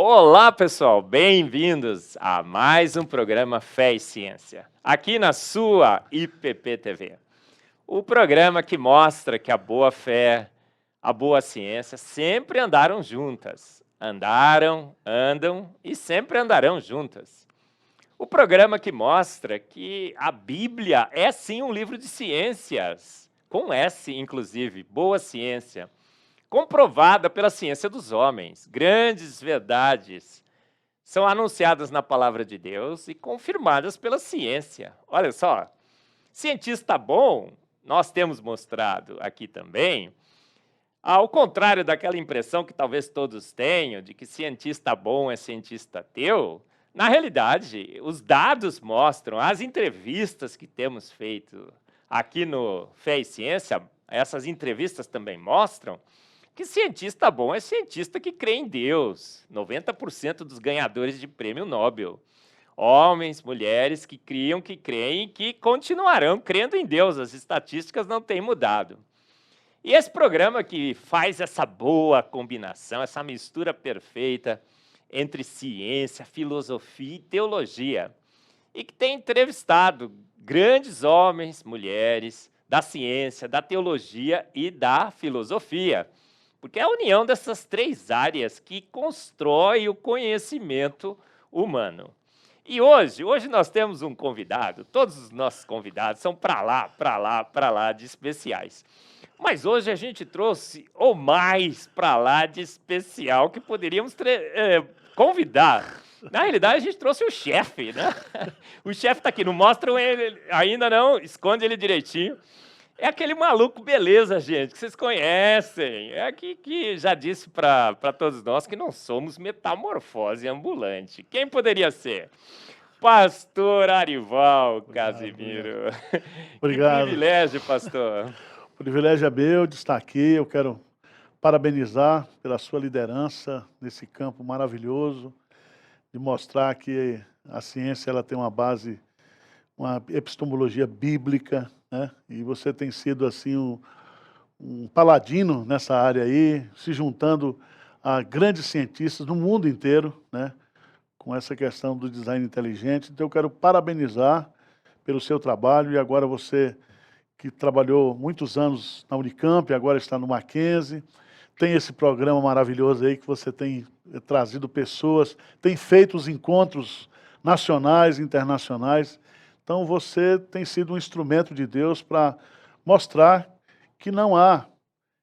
Olá, pessoal, bem-vindos a mais um programa Fé e Ciência, aqui na sua IPP TV. O programa que mostra que a boa fé, a boa ciência sempre andaram juntas. Andaram, andam e sempre andarão juntas. O programa que mostra que a Bíblia é sim um livro de ciências, com S inclusive, boa ciência, comprovada pela ciência dos homens. Grandes verdades são anunciadas na palavra de Deus e confirmadas pela ciência. Olha só, cientista bom, nós temos mostrado aqui também, ao contrário daquela impressão que talvez todos tenham, de que cientista bom é cientista ateu, na realidade, os dados mostram, as entrevistas que temos feito aqui no Fé e Ciência, essas entrevistas também mostram que cientista bom é cientista que crê em Deus. 90% dos ganhadores de prêmio Nobel. Homens, mulheres que criam, que creem e que continuarão crendo em Deus. As estatísticas não têm mudado. E esse programa que faz essa boa combinação, essa mistura perfeita entre ciência, filosofia e teologia, e que tem entrevistado grandes homens, mulheres da ciência, da teologia e da filosofia, porque é a união dessas três áreas que constrói o conhecimento humano. E hoje nós temos um convidado, todos os nossos convidados são para lá de especiais. Mas hoje a gente trouxe o mais para lá de especial que poderíamos convidar. Na realidade, a gente trouxe o chefe, né? O chefe está aqui, não mostram ele ainda não, esconde ele direitinho. É aquele maluco beleza, gente, que vocês conhecem. É que já disse para todos nós que não somos metamorfose ambulante. Quem poderia ser? Pastor Arival Casimiro. Obrigado. Que privilégio, pastor. O privilégio é meu de estar aqui. Eu quero parabenizar pela sua liderança nesse campo maravilhoso, de mostrar que a ciência ela tem uma base, uma epistemologia bíblica, né? E você tem sido assim um paladino nessa área aí, se juntando a grandes cientistas do mundo inteiro, né? Com essa questão do design inteligente. Então eu quero parabenizar pelo seu trabalho. E agora você que trabalhou muitos anos na Unicamp, agora está no Mackenzie, tem esse programa maravilhoso aí que você tem trazido pessoas, tem feito os encontros nacionais e internacionais. Então você tem sido um instrumento de Deus para mostrar que não há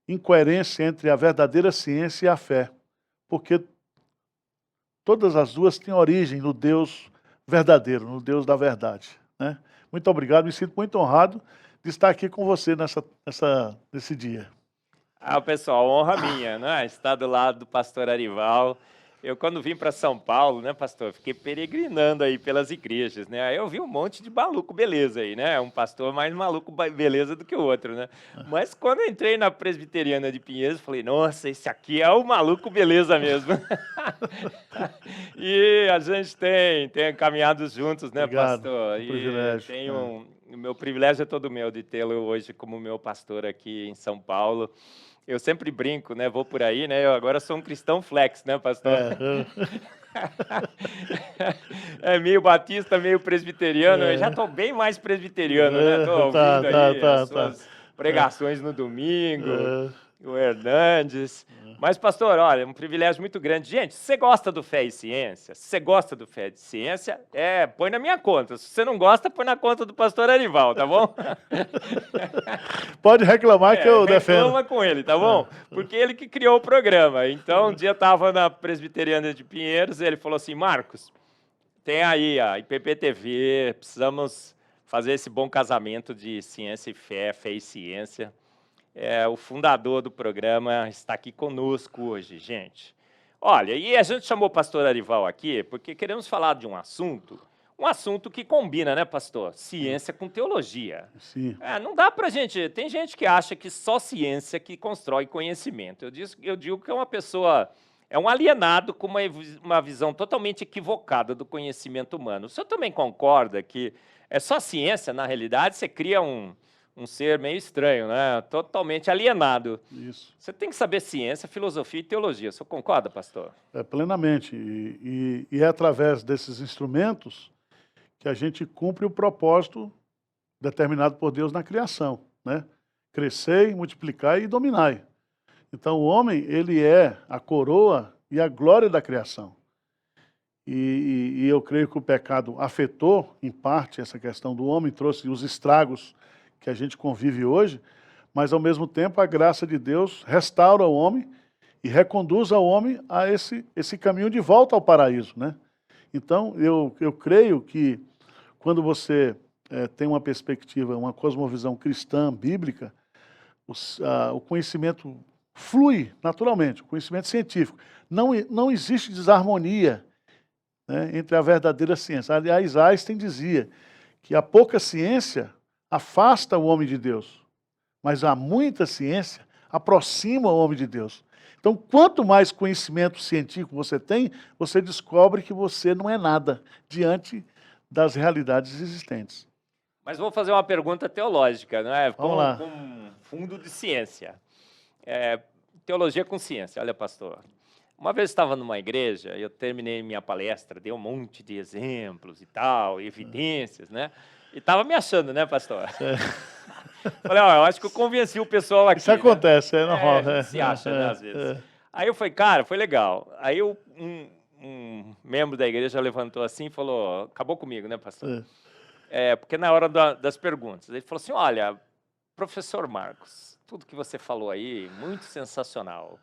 incoerência entre a verdadeira ciência e a fé, porque todas as duas têm origem no Deus verdadeiro, no Deus da verdade, né? Muito obrigado, me sinto muito honrado de estar aqui com você nesse dia. Pessoal, honra minha, né? Estar do lado do pastor Arival. Eu, quando vim para São Paulo, né, pastor, fiquei peregrinando aí pelas igrejas, né? Aí eu vi um monte de maluco beleza aí, né? Um pastor mais maluco beleza do que o outro, né? Mas quando eu entrei na Presbiteriana de Pinheiros, falei, nossa, esse aqui é o maluco beleza mesmo. E a gente tem caminhado juntos, né, Obrigado, pastor? um privilégio. O meu privilégio é todo meu de tê-lo hoje como meu pastor aqui em São Paulo. Eu sempre brinco, né? Vou por aí, né? Eu agora sou um cristão flex, né, pastor? É meio batista, meio presbiteriano. Eu já estou bem mais presbiteriano, né? Estou ouvindo aí as suas pregações no domingo, o Hernandes. Mas, pastor, olha, um privilégio muito grande. Gente, se você gosta do Fé e Ciência, se você gosta do Fé e Ciência, põe na minha conta. Se você não gosta, põe na conta do pastor Arival, tá bom? Pode reclamar que eu defendo. Reclama com ele, tá bom? Porque ele que criou o programa. Então, um dia eu estava na Presbiteriana de Pinheiros e ele falou assim, Marcos, tem aí a IPP TV, precisamos fazer esse bom casamento de ciência e fé, fé e ciência. O fundador do programa está aqui conosco hoje, gente. Olha, e a gente chamou o pastor Arival aqui porque queremos falar de um assunto que combina, né, pastor? Ciência com teologia. Sim. Não dá pra gente... Tem gente que acha que só ciência que constrói conhecimento. Eu digo que é uma pessoa... É um alienado com uma visão totalmente equivocada do conhecimento humano. O senhor também concorda que é só ciência, na realidade, você cria um um ser meio estranho, né? Totalmente alienado. Isso. Você tem que saber ciência, filosofia e teologia. Você concorda, pastor? Plenamente. E é através desses instrumentos que a gente cumpre o propósito determinado por Deus na criação, né? Crescei, multiplicai e dominai. Então o homem, ele é a coroa e a glória da criação. E eu creio que o pecado afetou, em parte, essa questão do homem, trouxe os estragos que a gente convive hoje, mas ao mesmo tempo a graça de Deus restaura o homem e reconduz ao homem a esse caminho de volta ao paraíso, né? Então eu creio que quando você tem uma perspectiva, uma cosmovisão cristã, bíblica, o conhecimento flui naturalmente, o conhecimento científico. Não existe desarmonia, né, entre a verdadeira ciência. Aliás, Einstein dizia que a pouca ciência afasta o homem de Deus, mas a muita ciência aproxima o homem de Deus. Então, quanto mais conhecimento científico você tem, você descobre que você não é nada diante das realidades existentes. Mas vou fazer uma pergunta teológica, não é? Vamos lá. Com fundo de ciência. Teologia com ciência, olha, pastor. Uma vez estava numa igreja, eu terminei minha palestra, dei um monte de exemplos e tal, evidências, né? E estava me achando, né, pastor? Falei, ó, eu acho que eu convenci o pessoal aqui. Isso acontece, né? é normal. A gente se acha, né, às vezes. Aí eu falei, cara, foi legal. Aí um membro da igreja levantou assim e falou, acabou comigo, né, pastor? Porque na hora das perguntas, ele falou assim, olha, professor Marcos, tudo que você falou aí, muito sensacional.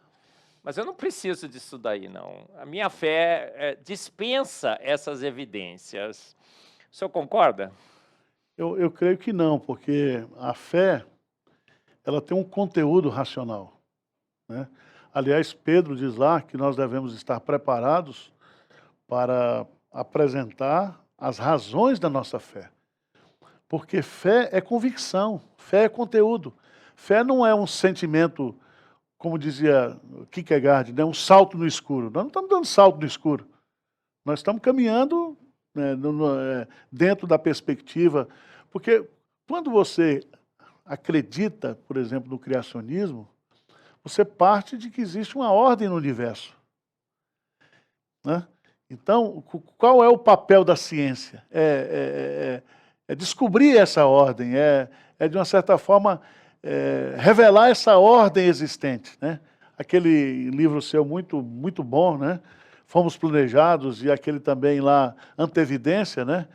Mas eu não preciso disso daí, não. A minha fé dispensa essas evidências. O senhor concorda? Eu creio que não, porque a fé, ela tem um conteúdo racional, né? Aliás, Pedro diz lá que nós devemos estar preparados para apresentar as razões da nossa fé. Porque fé é convicção, fé é conteúdo. Fé não é um sentimento, como dizia Kierkegaard, né, um salto no escuro. Nós não estamos dando salto no escuro. Nós estamos caminhando, né, dentro da perspectiva. Porque quando você acredita, por exemplo, no criacionismo, você parte de que existe uma ordem no universo, né? Então, qual é o papel da ciência? É descobrir essa ordem, de uma certa forma, revelar essa ordem existente, né? Aquele livro seu muito, muito bom, né? Fomos Planejados, e aquele também lá, Antevidência, né?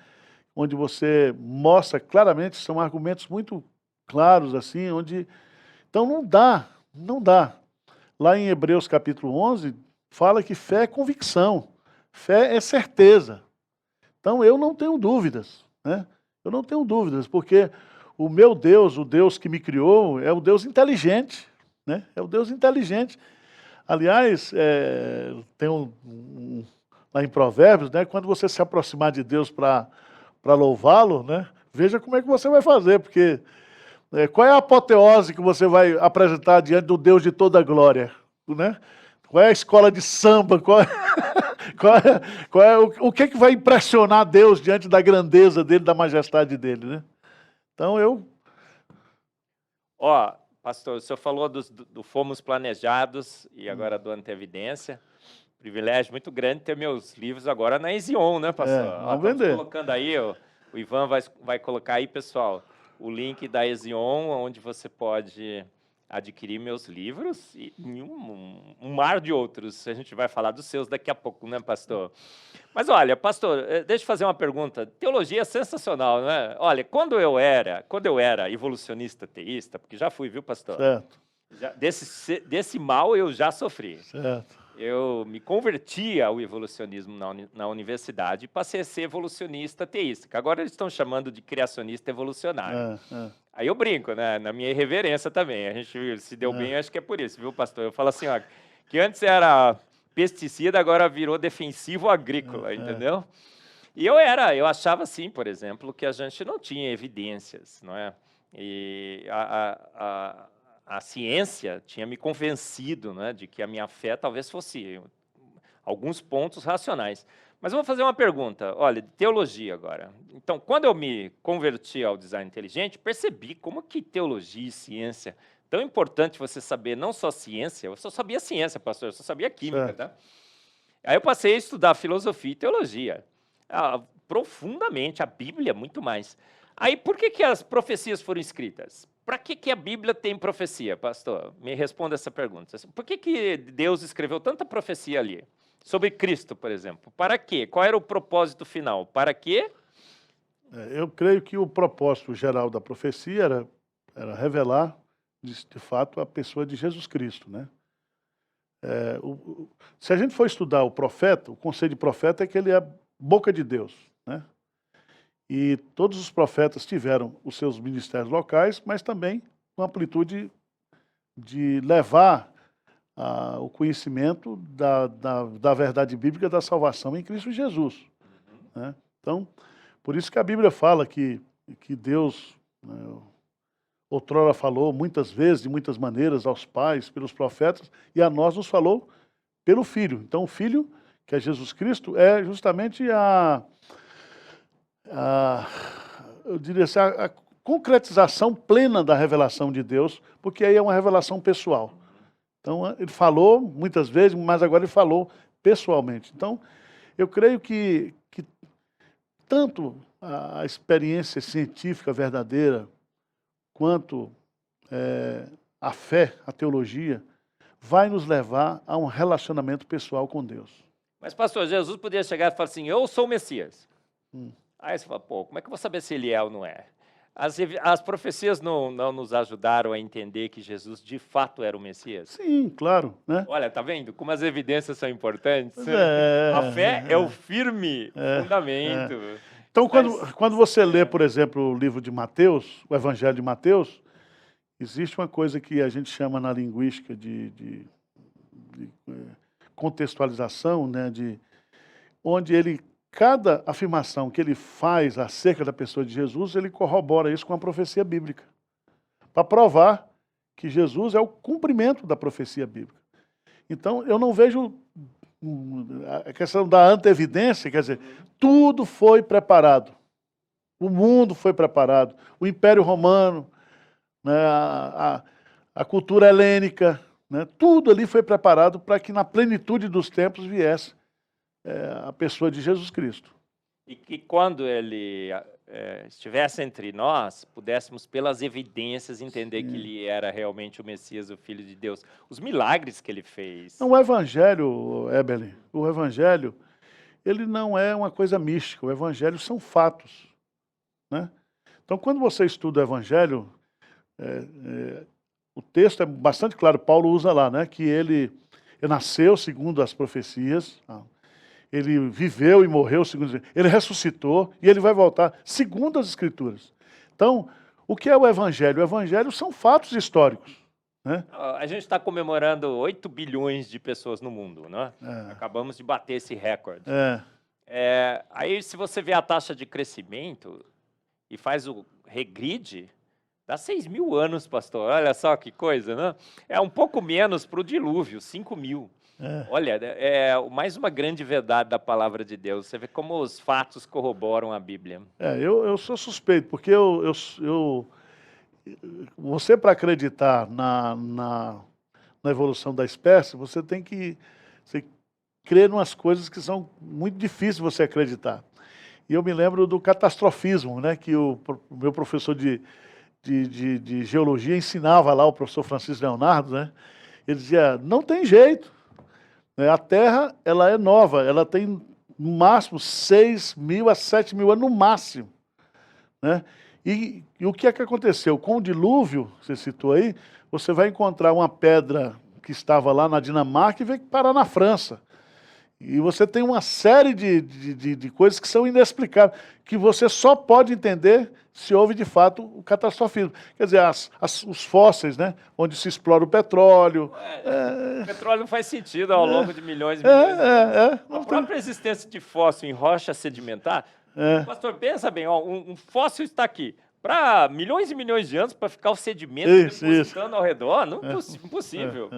Onde você mostra claramente, são argumentos muito claros, assim, onde... Então não dá. Lá em Hebreus capítulo 11, fala que fé é convicção, fé é certeza. Então eu não tenho dúvidas, né? Eu não tenho dúvidas, porque o meu Deus, o Deus que me criou, é o Deus inteligente, né? É o Deus inteligente. Aliás, tem lá em Provérbios, né? Quando você se aproximar de Deus para louvá-lo, né? Veja como é que você vai fazer, porque qual é a apoteose que você vai apresentar diante do Deus de toda a glória, né? Qual é a escola de samba? O que vai impressionar Deus diante da grandeza dele, da majestade dele, né? Então Ó, pastor, o senhor falou do Fomos Planejados e agora do Antevidência. Privilégio muito grande ter meus livros agora na Ezion, né, pastor? vamos vender. Colocando aí, o Ivan vai colocar aí, pessoal, o link da Ezion, onde você pode adquirir meus livros e um mar de outros. A gente vai falar dos seus daqui a pouco, né, pastor? Mas olha, pastor, deixa eu fazer uma pergunta. Teologia é sensacional, não é? Olha, quando eu era evolucionista teísta, porque já fui, viu, pastor? Certo. Desse mal eu já sofri. Certo. Eu me converti ao evolucionismo na universidade e passei a ser evolucionista teísta, que agora eles estão chamando de criacionista evolucionário. Aí eu brinco, né? Na minha irreverência também. A gente se deu bem, acho que é por isso, viu, pastor? Eu falo assim, ó, que antes era pesticida, agora virou defensivo agrícola, entendeu? E eu achava assim, por exemplo, que a gente não tinha evidências, não é? E a ciência tinha me convencido, né, de que a minha fé talvez fosse alguns pontos racionais. Mas eu vou fazer uma pergunta, olha, de teologia agora. Então, quando eu me converti ao design inteligente, percebi como que teologia e ciência, tão importante você saber não só ciência, eu só sabia ciência, pastor, eu só sabia química, Certo. tá? Aí eu passei a estudar filosofia e teologia, profundamente, a Bíblia muito mais. Aí por que as profecias foram escritas? Para que a Bíblia tem profecia, pastor? Me responda essa pergunta. Por que Deus escreveu tanta profecia ali? Sobre Cristo, por exemplo. Para quê? Qual era o propósito final? Para quê? Eu creio que o propósito geral da profecia era revelar, de fato, a pessoa de Jesus Cristo, né? Se a gente for estudar o profeta, o conceito de profeta é que ele é boca de Deus, né? E todos os profetas tiveram os seus ministérios locais, mas também com amplitude de levar o conhecimento da verdade bíblica da salvação em Cristo Jesus, né? Então, por isso que a Bíblia fala que Deus, né, outrora falou muitas vezes, de muitas maneiras, aos pais, pelos profetas, e a nós nos falou pelo Filho. Então, o Filho, que é Jesus Cristo, é justamente eu diria assim, a concretização plena da revelação de Deus, porque aí é uma revelação pessoal. Então, ele falou muitas vezes, mas agora ele falou pessoalmente. Então, eu creio que tanto a experiência científica verdadeira, quanto a fé, a teologia, vai nos levar a um relacionamento pessoal com Deus. Mas, pastor, Jesus podia chegar e falar assim, eu sou o Messias. Aí você fala, pô, como é que eu vou saber se ele é ou não é? As profecias não nos ajudaram a entender que Jesus de fato era o Messias? Sim, claro, né? Olha, tá vendo como as evidências são importantes? É, A fé é o firme fundamento. Então, quando você lê, por exemplo, o livro de Mateus, o Evangelho de Mateus, existe uma coisa que a gente chama na linguística de contextualização, né, onde cada afirmação que ele faz acerca da pessoa de Jesus, ele corrobora isso com a profecia bíblica, para provar que Jesus é o cumprimento da profecia bíblica. Então, eu não vejo a questão da anteevidência, quer dizer, tudo foi preparado. O mundo foi preparado. O Império Romano, né, a cultura helênica, né, tudo ali foi preparado para que na plenitude dos tempos viesse a pessoa de Jesus Cristo. E que quando ele estivesse entre nós, pudéssemos, pelas evidências, entender que ele era realmente o Messias, o Filho de Deus. Os milagres que ele fez. Não, o Evangelho, Eberlin, o Evangelho, ele não é uma coisa mística. O Evangelho são fatos, né? Então, quando você estuda o Evangelho, o texto é bastante claro, Paulo usa lá, né, que ele nasceu segundo as profecias, ele viveu e morreu segundo, ele ressuscitou e ele vai voltar segundo as Escrituras. Então, o que é o Evangelho? O Evangelho são fatos históricos, né? A gente está comemorando 8 bilhões de pessoas no mundo, né? Acabamos de bater esse recorde. Aí, se você vê a taxa de crescimento e faz o regride, dá 6.000 anos, pastor. Olha só que coisa, né? É um pouco menos para o dilúvio, 5.000. Olha, mais uma grande verdade da palavra de Deus. Você vê como os fatos corroboram a Bíblia. Eu sou suspeito, porque você, para acreditar na evolução da espécie, você tem que crer em umas coisas que são muito difíceis de você acreditar. E eu me lembro do catastrofismo, né, que o meu professor de geologia ensinava lá, o professor Francisco Leonardo, né? Ele dizia, não tem jeito. A Terra, ela é nova, ela tem no máximo 6.000 a 7.000 anos, no máximo, né? E o que é que aconteceu? Com o dilúvio, você citou aí, você vai encontrar uma pedra que estava lá na Dinamarca e veio parar na França. E você tem uma série de coisas que são inexplicáveis, que você só pode entender se houve de fato o catastrofismo. Quer dizer, os fósseis, né, onde se explora o petróleo. O petróleo não faz sentido ao longo de milhões e milhões de anos. A própria existência de fóssil em rocha sedimentar. Pastor, pensa bem, ó, um fóssil está aqui. Para milhões e milhões de anos, para ficar o sedimento depositando ao redor, não, impossível.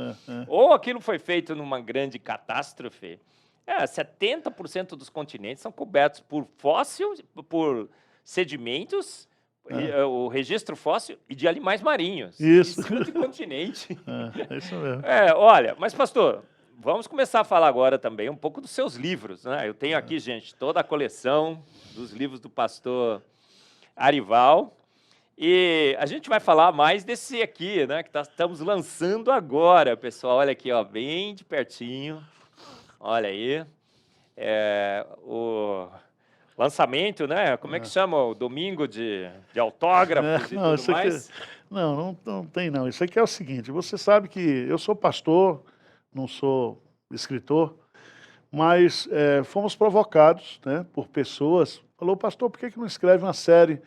Ou aquilo foi feito numa grande catástrofe, 70% dos continentes são cobertos por fóssil, por sedimentos, o registro fóssil e de animais marinhos. Isso. Em cima de continente. É isso mesmo. Olha, mas pastor, vamos começar a falar agora também um pouco dos seus livros, né? Eu tenho aqui, gente, toda a coleção dos livros do pastor Arival. E a gente vai falar mais desse aqui, né? Que estamos lançando agora, pessoal. Olha aqui, ó, bem de pertinho. Olha aí. O lançamento, né? Como é que chama? O domingo de autógrafos e tudo mais? Não tem não. Isso aqui é o seguinte, você sabe que eu sou pastor, não sou escritor, mas fomos provocados, né, por pessoas. Falou, pastor, por que não escreve uma série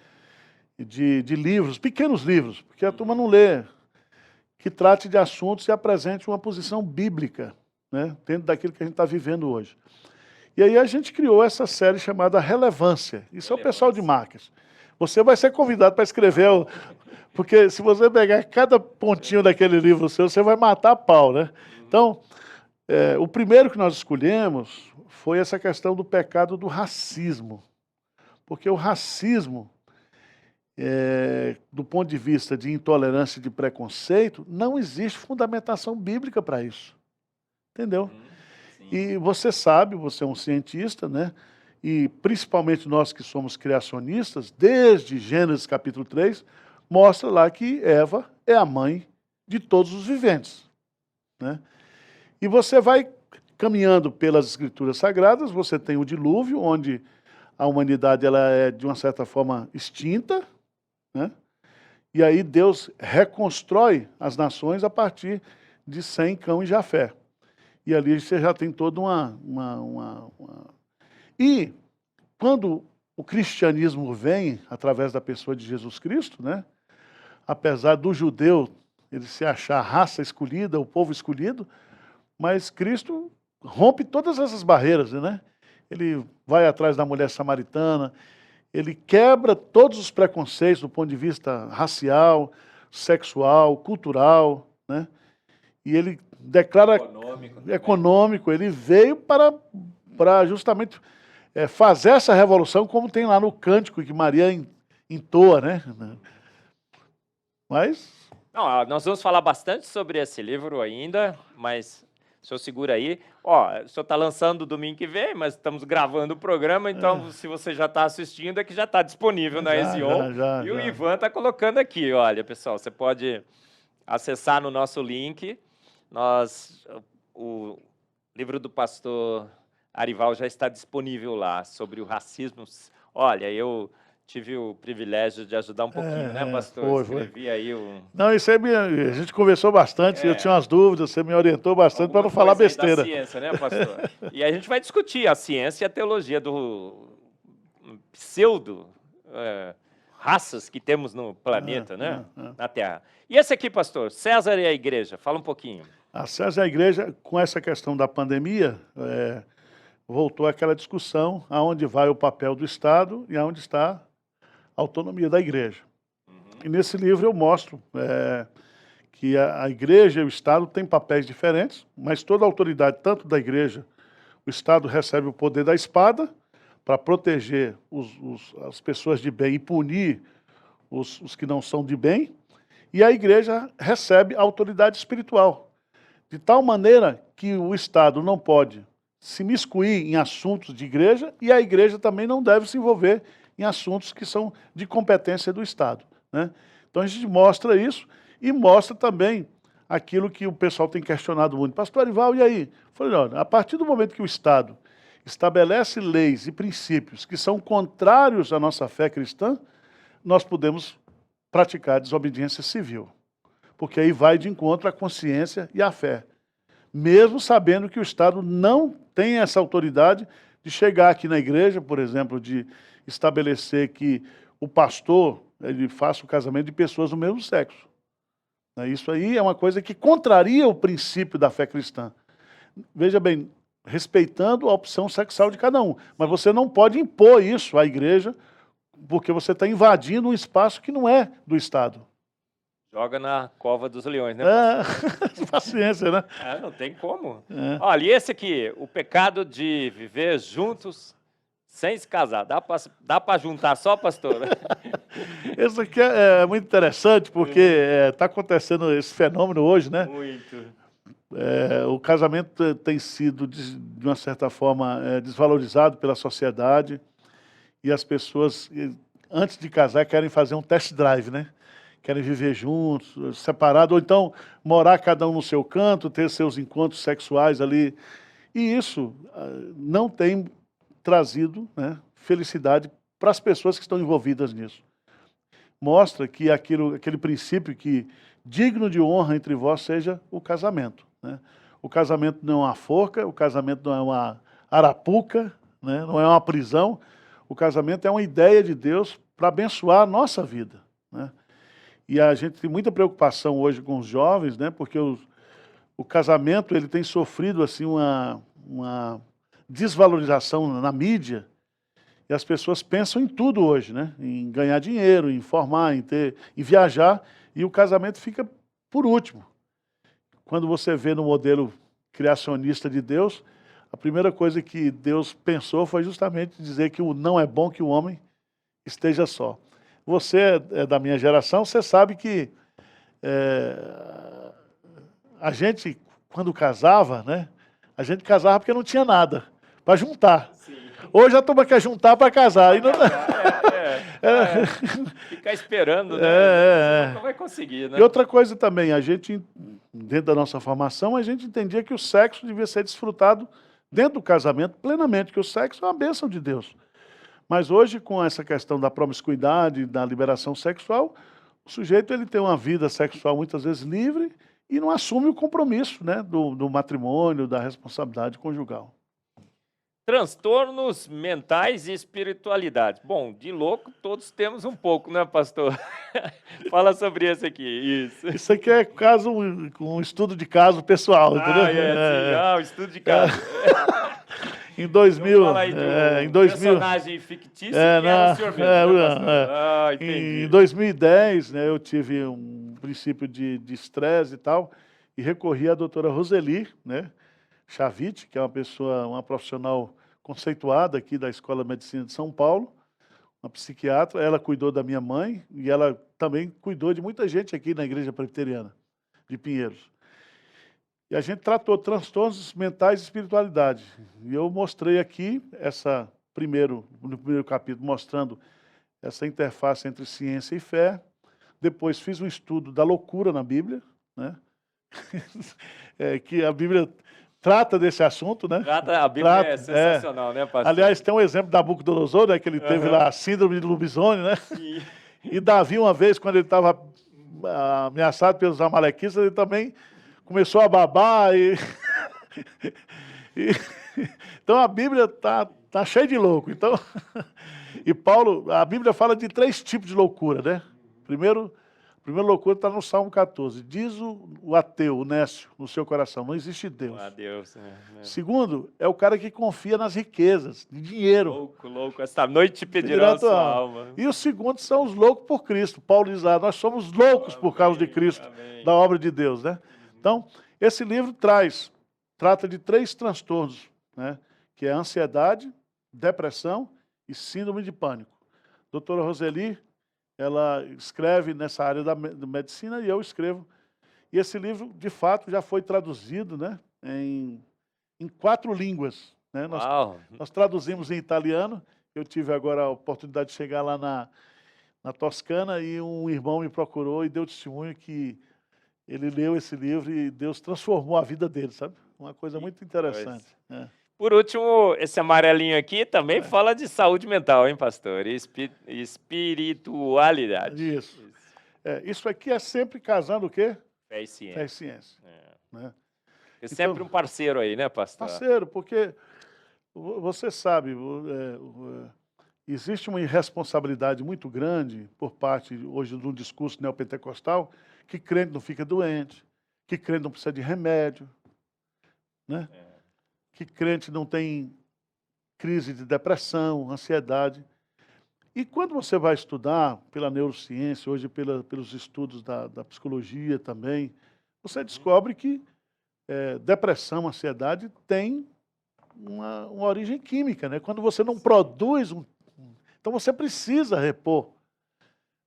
de livros, pequenos livros, porque a turma não lê, que trate de assuntos e apresente uma posição bíblica, né, dentro daquilo que a gente está vivendo hoje. E aí a gente criou essa série chamada Relevância. Isso é o pessoal de marketing. Você vai ser convidado para escrever, porque se você pegar cada pontinho daquele livro seu, você vai matar a pau, né? Então, o primeiro que nós escolhemos foi essa questão do pecado do racismo. Porque o racismo, do ponto de vista de intolerância e de preconceito, não existe fundamentação bíblica para isso. Entendeu? E você sabe, você é um cientista, né? E principalmente nós que somos criacionistas, desde Gênesis capítulo 3, mostra lá que Eva é a mãe de todos os viventes, né? E você vai caminhando pelas escrituras sagradas, você tem o dilúvio, onde a humanidade ela é, de uma certa forma, extinta, né? E aí Deus reconstrói as nações a partir de Sem, Cão e Jafé. E ali você já tem toda E quando o cristianismo vem, através da pessoa de Jesus Cristo, né? Apesar do judeu ele se achar a raça escolhida, o povo escolhido, mas Cristo rompe todas essas barreiras, né? Ele vai atrás da mulher samaritana, ele quebra todos os preconceitos do ponto de vista racial, sexual, cultural, né? E ele declara econômico. Ele veio para justamente fazer essa revolução, como tem lá no cântico que Maria entoa, né? Mas... Não, nós vamos falar bastante sobre esse livro ainda, mas o senhor segura aí. Ó, o senhor está lançando domingo que vem, mas estamos gravando o programa, então se você já está assistindo, é que já está disponível na Ezion. E o Ivan está colocando aqui, olha, pessoal, você pode acessar no nosso link. O livro do pastor Arival já está disponível lá, sobre o racismo. Olha, eu tive o privilégio de ajudar um pouquinho, né, pastor? Escrevi aí Não, isso aí a gente conversou bastante, eu tinha umas dúvidas, você me orientou bastante para não falar besteira. Da ciência, né, pastor? E a gente vai discutir a ciência e a teologia do pseudo raças que temos no planeta, né? Na Terra. E esse aqui, pastor, César e a Igreja, fala um pouquinho. A César e a Igreja, com essa questão da pandemia, voltou àquela discussão aonde vai o papel do Estado e aonde está a autonomia da Igreja. E nesse livro eu mostro que a Igreja e o Estado têm papéis diferentes, mas toda a autoridade, tanto da Igreja, o Estado recebe o poder da espada para proteger as pessoas de bem e punir os que não são de bem, e a Igreja recebe a autoridade espiritual, de tal maneira que o Estado não pode se miscuir em assuntos de igreja e a igreja também não deve se envolver em assuntos que são de competência do Estado, né? Então a gente mostra isso e mostra também aquilo que o pessoal tem questionado muito. Pastor Arival, e aí? Eu falei, olha, a partir do momento que o Estado estabelece leis e princípios que são contrários à nossa fé cristã, nós podemos praticar desobediência civil, porque aí vai de encontro à consciência e à fé, mesmo sabendo que o Estado não tem essa autoridade de chegar aqui na igreja, por exemplo, de estabelecer que o pastor ele faça o casamento de pessoas do mesmo sexo. Isso aí é uma coisa que contraria o princípio da fé cristã. Veja bem, respeitando a opção sexual de cada um, mas você não pode impor isso à igreja, porque você está invadindo um espaço que não é do Estado. Joga na cova dos leões, né? Paciência, né? Não tem como. É. Olha, e esse aqui, o pecado de viver juntos sem se casar. Dá para juntar só, pastor? Esse aqui é muito interessante, porque está acontecendo esse fenômeno hoje, né? Muito. O casamento tem sido, de uma certa forma, desvalorizado pela sociedade, e as pessoas, antes de casar, querem fazer um test drive, né? Querem viver juntos, separados, ou então morar cada um no seu canto, ter seus encontros sexuais ali. E isso não tem trazido, né, felicidade para as pessoas que estão envolvidas nisso. Mostra que aquele princípio que digno de honra entre vós seja o casamento, né? O casamento não é uma forca, o casamento não é uma arapuca, né? Não é uma prisão. O casamento é uma ideia de Deus para abençoar a nossa vida, né? E a gente tem muita preocupação hoje com os jovens, né? Porque o casamento ele tem sofrido assim uma desvalorização na mídia, e as pessoas pensam em tudo hoje, né? Em ganhar dinheiro, em formar, em viajar, e o casamento fica por último. Quando você vê no modelo criacionista de Deus, a primeira coisa que Deus pensou foi justamente dizer que não é bom que o homem esteja só. Você é da minha geração, você sabe que a gente, quando casava, né? A gente casava porque não tinha nada para juntar. Sim. Hoje a turma quer juntar para casar. E não... Ficar esperando, né? Você nunca vai conseguir, né? E outra coisa também, a gente, dentro da nossa formação, a gente entendia que o sexo devia ser desfrutado dentro do casamento plenamente, que o sexo é uma bênção de Deus. Mas hoje, com essa questão da promiscuidade, da liberação sexual, o sujeito ele tem uma vida sexual muitas vezes livre e não assume o compromisso, né, do matrimônio, da responsabilidade conjugal. Transtornos mentais e espiritualidade. Bom, de louco todos temos um pouco, né, pastor? Fala sobre isso aqui. Isso aqui é um estudo de caso pessoal, entendeu? O estudo de caso. Em 2000, em 2000, personagem fictício que era o senhor mesmo, né, pastor? Entendi. Em 2010, né, eu tive um princípio de estresse e tal, e recorri à doutora Roseli, né, Chavit, que é uma profissional conceituada aqui da Escola de Medicina de São Paulo, uma psiquiatra. Ela cuidou da minha mãe e ela também cuidou de muita gente aqui na Igreja Presbiteriana de Pinheiros. E a gente tratou transtornos mentais e espiritualidade. E eu mostrei aqui no primeiro capítulo, mostrando essa interface entre ciência e fé. Depois fiz um estudo da loucura na Bíblia, né? Que a Bíblia trata desse assunto, né? A Bíblia é sensacional, né, pastor? Aliás, tem um exemplo da Nabucodonosor, né? Que ele teve lá a síndrome de lobisomem, né? Sim. E Davi, uma vez, quando ele estava ameaçado pelos amalequitas, ele também começou a babar Então a Bíblia tá cheia de louco. Então, e Paulo, a Bíblia fala de 3 tipos de loucura, né? A primeira loucura está no Salmo 14. Diz o ateu, o nécio, no seu coração, não existe Deus. Deus, Segundo, é o cara que confia nas riquezas, de dinheiro. Louco, esta noite pedirão a sua alma. E o segundo são os loucos por Cristo. Paulo diz lá, nós somos loucos por causa de Cristo, da obra de Deus, né? Então, esse livro trata de 3 transtornos, né? Que é ansiedade, depressão e síndrome de pânico. Doutora Roseli, ela escreve nessa área da medicina e eu escrevo. E esse livro, de fato, já foi traduzido, né, em 4 línguas. Né? Nós traduzimos em italiano. Eu tive agora a oportunidade de chegar lá na Toscana e um irmão me procurou e deu testemunho que ele leu esse livro e Deus transformou a vida dele, sabe? Uma coisa muito interessante. Por último, esse amarelinho aqui também fala de saúde mental, hein, pastor? Espiritualidade. Isso aqui é sempre casando o quê? Fé e ciência. Fé e ciência. Né? É sempre um parceiro aí, né, pastor? Parceiro, porque você sabe, existe uma irresponsabilidade muito grande por parte, hoje, do discurso neopentecostal, que crente não fica doente, que crente não precisa de remédio, né? Que crente não tem crise de depressão, ansiedade. E quando você vai estudar pela neurociência, hoje pelos estudos da psicologia também, você descobre que depressão, ansiedade tem uma origem química, né? Quando você não produz, então você precisa repor,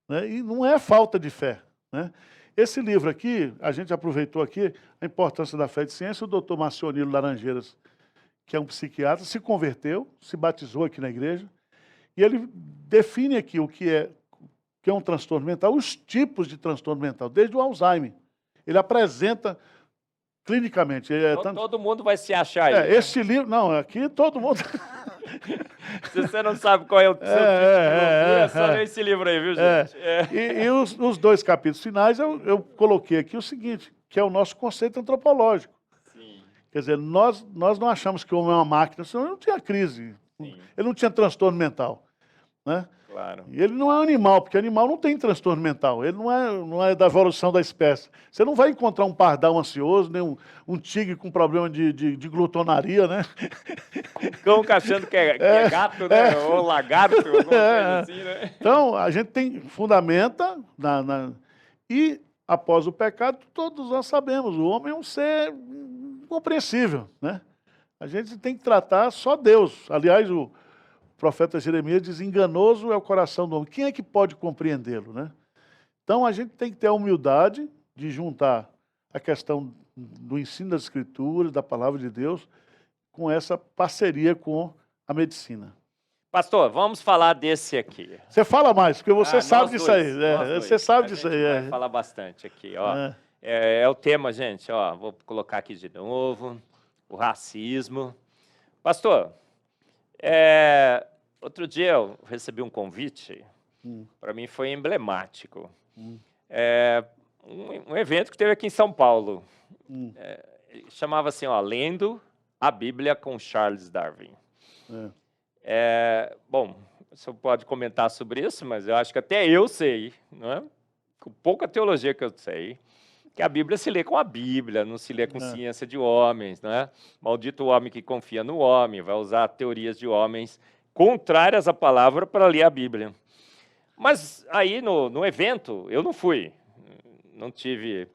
né? E não é falta de fé, né? Esse livro aqui, a gente aproveitou aqui a importância da fé de ciência, o doutor Marcionilo Laranjeiras, que é um psiquiatra, se converteu, se batizou aqui na igreja, e ele define aqui o que é um transtorno mental, os tipos de transtorno mental, desde o Alzheimer. Ele apresenta clinicamente. Todo mundo vai se achar aí. Né? Esse livro, não, aqui todo mundo... Se você não sabe qual é o seu tipo de loucura, é só ler esse livro aí, viu, gente? E os 2 capítulos finais, eu coloquei aqui o seguinte, que é o nosso conceito antropológico. Sim. Quer dizer, nós não achamos que o homem é uma máquina, senão ele não tinha crise, Sim. Ele não tinha transtorno mental. Né? Claro. E ele não é um animal, porque animal não tem transtorno mental, ele não é da evolução da espécie. Você não vai encontrar um pardal ansioso, nem um tigre com problema de glutonaria, né? Um cão achando que é gato, né? Ou lagarto, alguma coisa assim, né? Então, a gente fundamenta, e após o pecado, todos nós sabemos, o homem é um ser incompreensível, né? A gente tem que tratar só Deus. Aliás, o profeta Jeremias diz, enganoso é o coração do homem. Quem é que pode compreendê-lo, né? Então, a gente tem que ter a humildade de juntar a questão do ensino das Escrituras, da Palavra de Deus, com essa parceria com a medicina. Pastor, vamos falar desse aqui. Você fala mais, porque você sabe disso aí. Você sabe disso aí. Vai falar bastante aqui, ó. É o tema, gente, ó. Vou colocar aqui de novo. O racismo. Pastor, outro dia eu recebi um convite, para mim foi emblemático. Um evento que teve aqui em São Paulo. Chamava assim, ó, Lendo a Bíblia com Charles Darwin. Bom, você pode comentar sobre isso, mas eu acho que até eu sei, não é? Com pouca teologia que eu sei, que a Bíblia se lê com a Bíblia, não se lê com ciência de homens, não é? Maldito o homem que confia no homem, vai usar teorias de homens contrárias à palavra para ler a Bíblia. Mas aí no evento eu não fui, não tive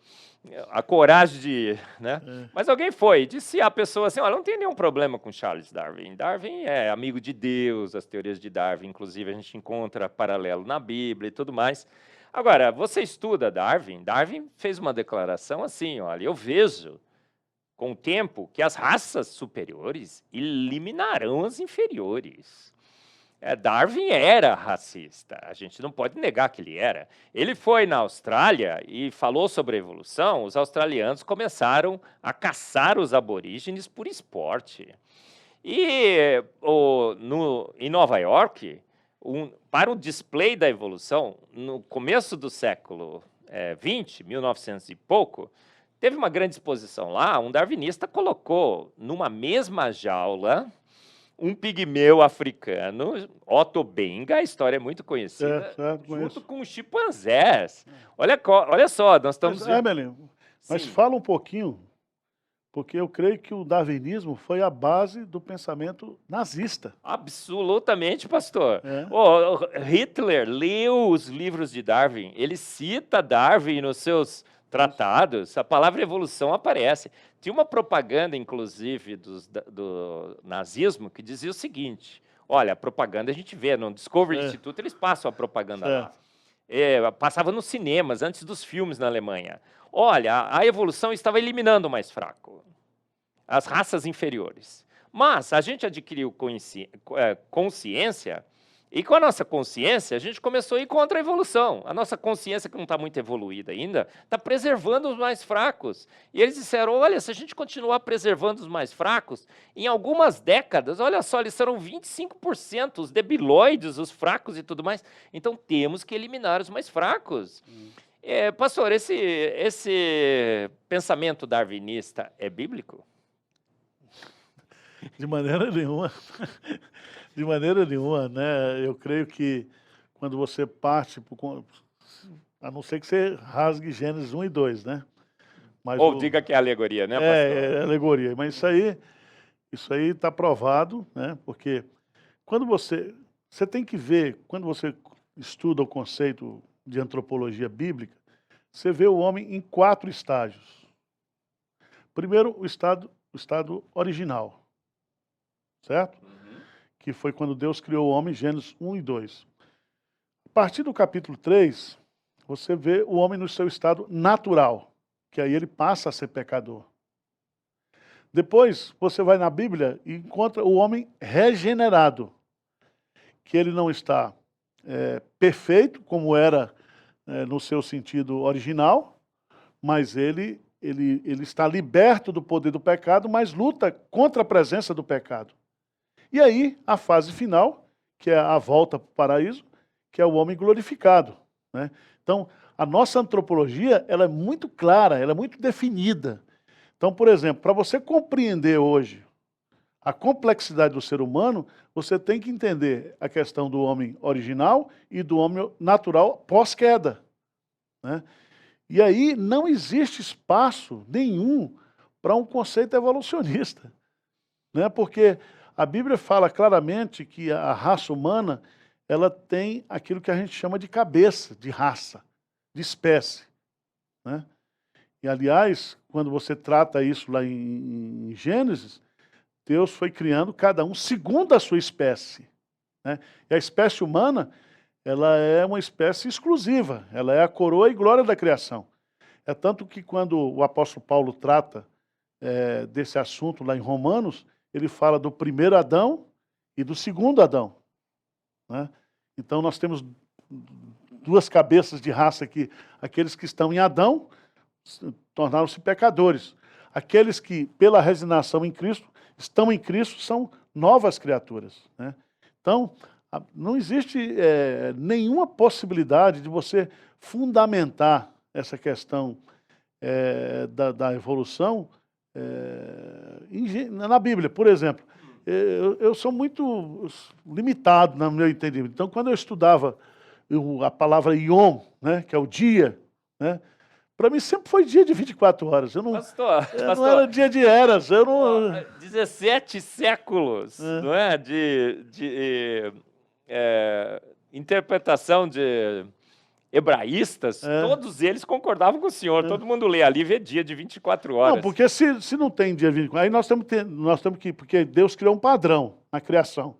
a coragem de ir, né? Mas alguém foi, disse a pessoa assim, olha, não tem nenhum problema com Charles Darwin. Darwin é amigo de Deus, as teorias de Darwin, inclusive a gente encontra paralelo na Bíblia e tudo mais. Agora, você estuda Darwin, Darwin fez uma declaração assim, olha, eu vejo com o tempo que as raças superiores eliminarão as inferiores. Darwin era racista, a gente não pode negar que ele era. Ele foi na Austrália e falou sobre a evolução, os australianos começaram a caçar os aborígenes por esporte. E em Nova York, para o display da evolução, no começo do século XX, 1900 e pouco, teve uma grande exposição lá, um darwinista colocou numa mesma jaula um pigmeu africano, Otto Benga, a história é muito conhecida, junto com chimpanzés. Olha só, nós estamos... Mas fala um pouquinho, porque eu creio que o darwinismo foi a base do pensamento nazista. Absolutamente, pastor. Hitler leu os livros de Darwin, ele cita Darwin nos seus tratados, a palavra evolução aparece. Tinha uma propaganda, inclusive, do nazismo, que dizia o seguinte, olha, a propaganda a gente vê, no Discovery Institute eles passam a propaganda lá. Passava nos cinemas, antes dos filmes na Alemanha. Olha, a evolução estava eliminando o mais fraco, as raças inferiores. Mas a gente adquiriu consciência, e com a nossa consciência, a gente começou a ir contra a evolução. A nossa consciência, que não está muito evoluída ainda, está preservando os mais fracos. E eles disseram, olha, se a gente continuar preservando os mais fracos, em algumas décadas, olha só, eles serão 25%, os debilóides, os fracos e tudo mais. Então, temos que eliminar os mais fracos. Pastor, esse pensamento darwinista é bíblico? De maneira nenhuma. De maneira nenhuma, né? Eu creio que quando você parte, a não ser que você rasgue Gênesis 1 e 2, né? Mas ou diga que é alegoria, né, pastor? É alegoria, mas isso aí está provado, né? Porque quando você você tem que ver, quando você estuda o conceito de antropologia bíblica, você vê o homem em 4 estágios. Primeiro, o estado original, certo? Que foi quando Deus criou o homem, Gênesis 1 e 2. A partir do capítulo 3, você vê o homem no seu estado natural, que aí ele passa a ser pecador. Depois, você vai na Bíblia e encontra o homem regenerado, que ele não está perfeito, como era no seu sentido original, mas ele está liberto do poder do pecado, mas luta contra a presença do pecado. E aí, a fase final, que é a volta para o paraíso, que é o homem glorificado, né? Então, a nossa antropologia, ela é muito clara, ela é muito definida. Então, por exemplo, para você compreender hoje a complexidade do ser humano, você tem que entender a questão do homem original e do homem natural pós-queda, né? E aí não existe espaço nenhum para um conceito evolucionista, né? Porque a Bíblia fala claramente que a raça humana, ela tem aquilo que a gente chama de cabeça, de raça, de espécie, né? E, aliás, quando você trata isso lá em Gênesis, Deus foi criando cada um segundo a sua espécie, né? E a espécie humana, ela é uma espécie exclusiva, ela é a coroa e glória da criação. É tanto que quando o apóstolo Paulo trata desse assunto lá em Romanos, ele fala do primeiro Adão e do segundo Adão, né? Então nós temos 2 cabeças de raça aqui, aqueles que estão em Adão, tornaram-se pecadores. Aqueles que, pela resignação em Cristo, estão em Cristo, são novas criaturas, né? Então, não existe nenhuma possibilidade de você fundamentar essa questão da evolução na Bíblia. Por exemplo, eu sou muito limitado no meu entendimento. Então, quando eu estudava a palavra Yom, né, que é o dia, né, para mim sempre foi dia de 24 horas. Eu não, Pastor, não era dia de eras. Eu não... 17 séculos, não é? De interpretação de hebraístas, todos eles concordavam com o senhor. Todo mundo lê ali, vê dia de 24 horas. Não, porque se não tem dia de 24 horas, aí nós temos que... Porque Deus criou um padrão na criação,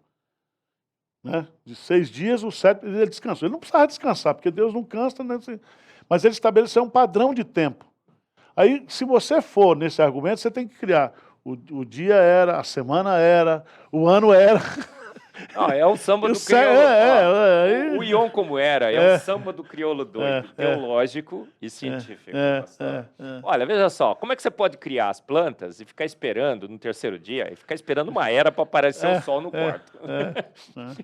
né? De 6 dias, o 7º ele descansou. Ele não precisava descansar, porque Deus não cansa, né? Mas ele estabeleceu um padrão de tempo. Aí, se você for nesse argumento, você tem que criar. O dia era, a semana era, o ano era. Não, é o samba do crioulo. O Ion como era, é o samba do crioulo doido, teológico e científico. Olha, veja só, como é que você pode criar as plantas e ficar esperando no 3º dia, e ficar esperando uma era para aparecer o sol no quarto?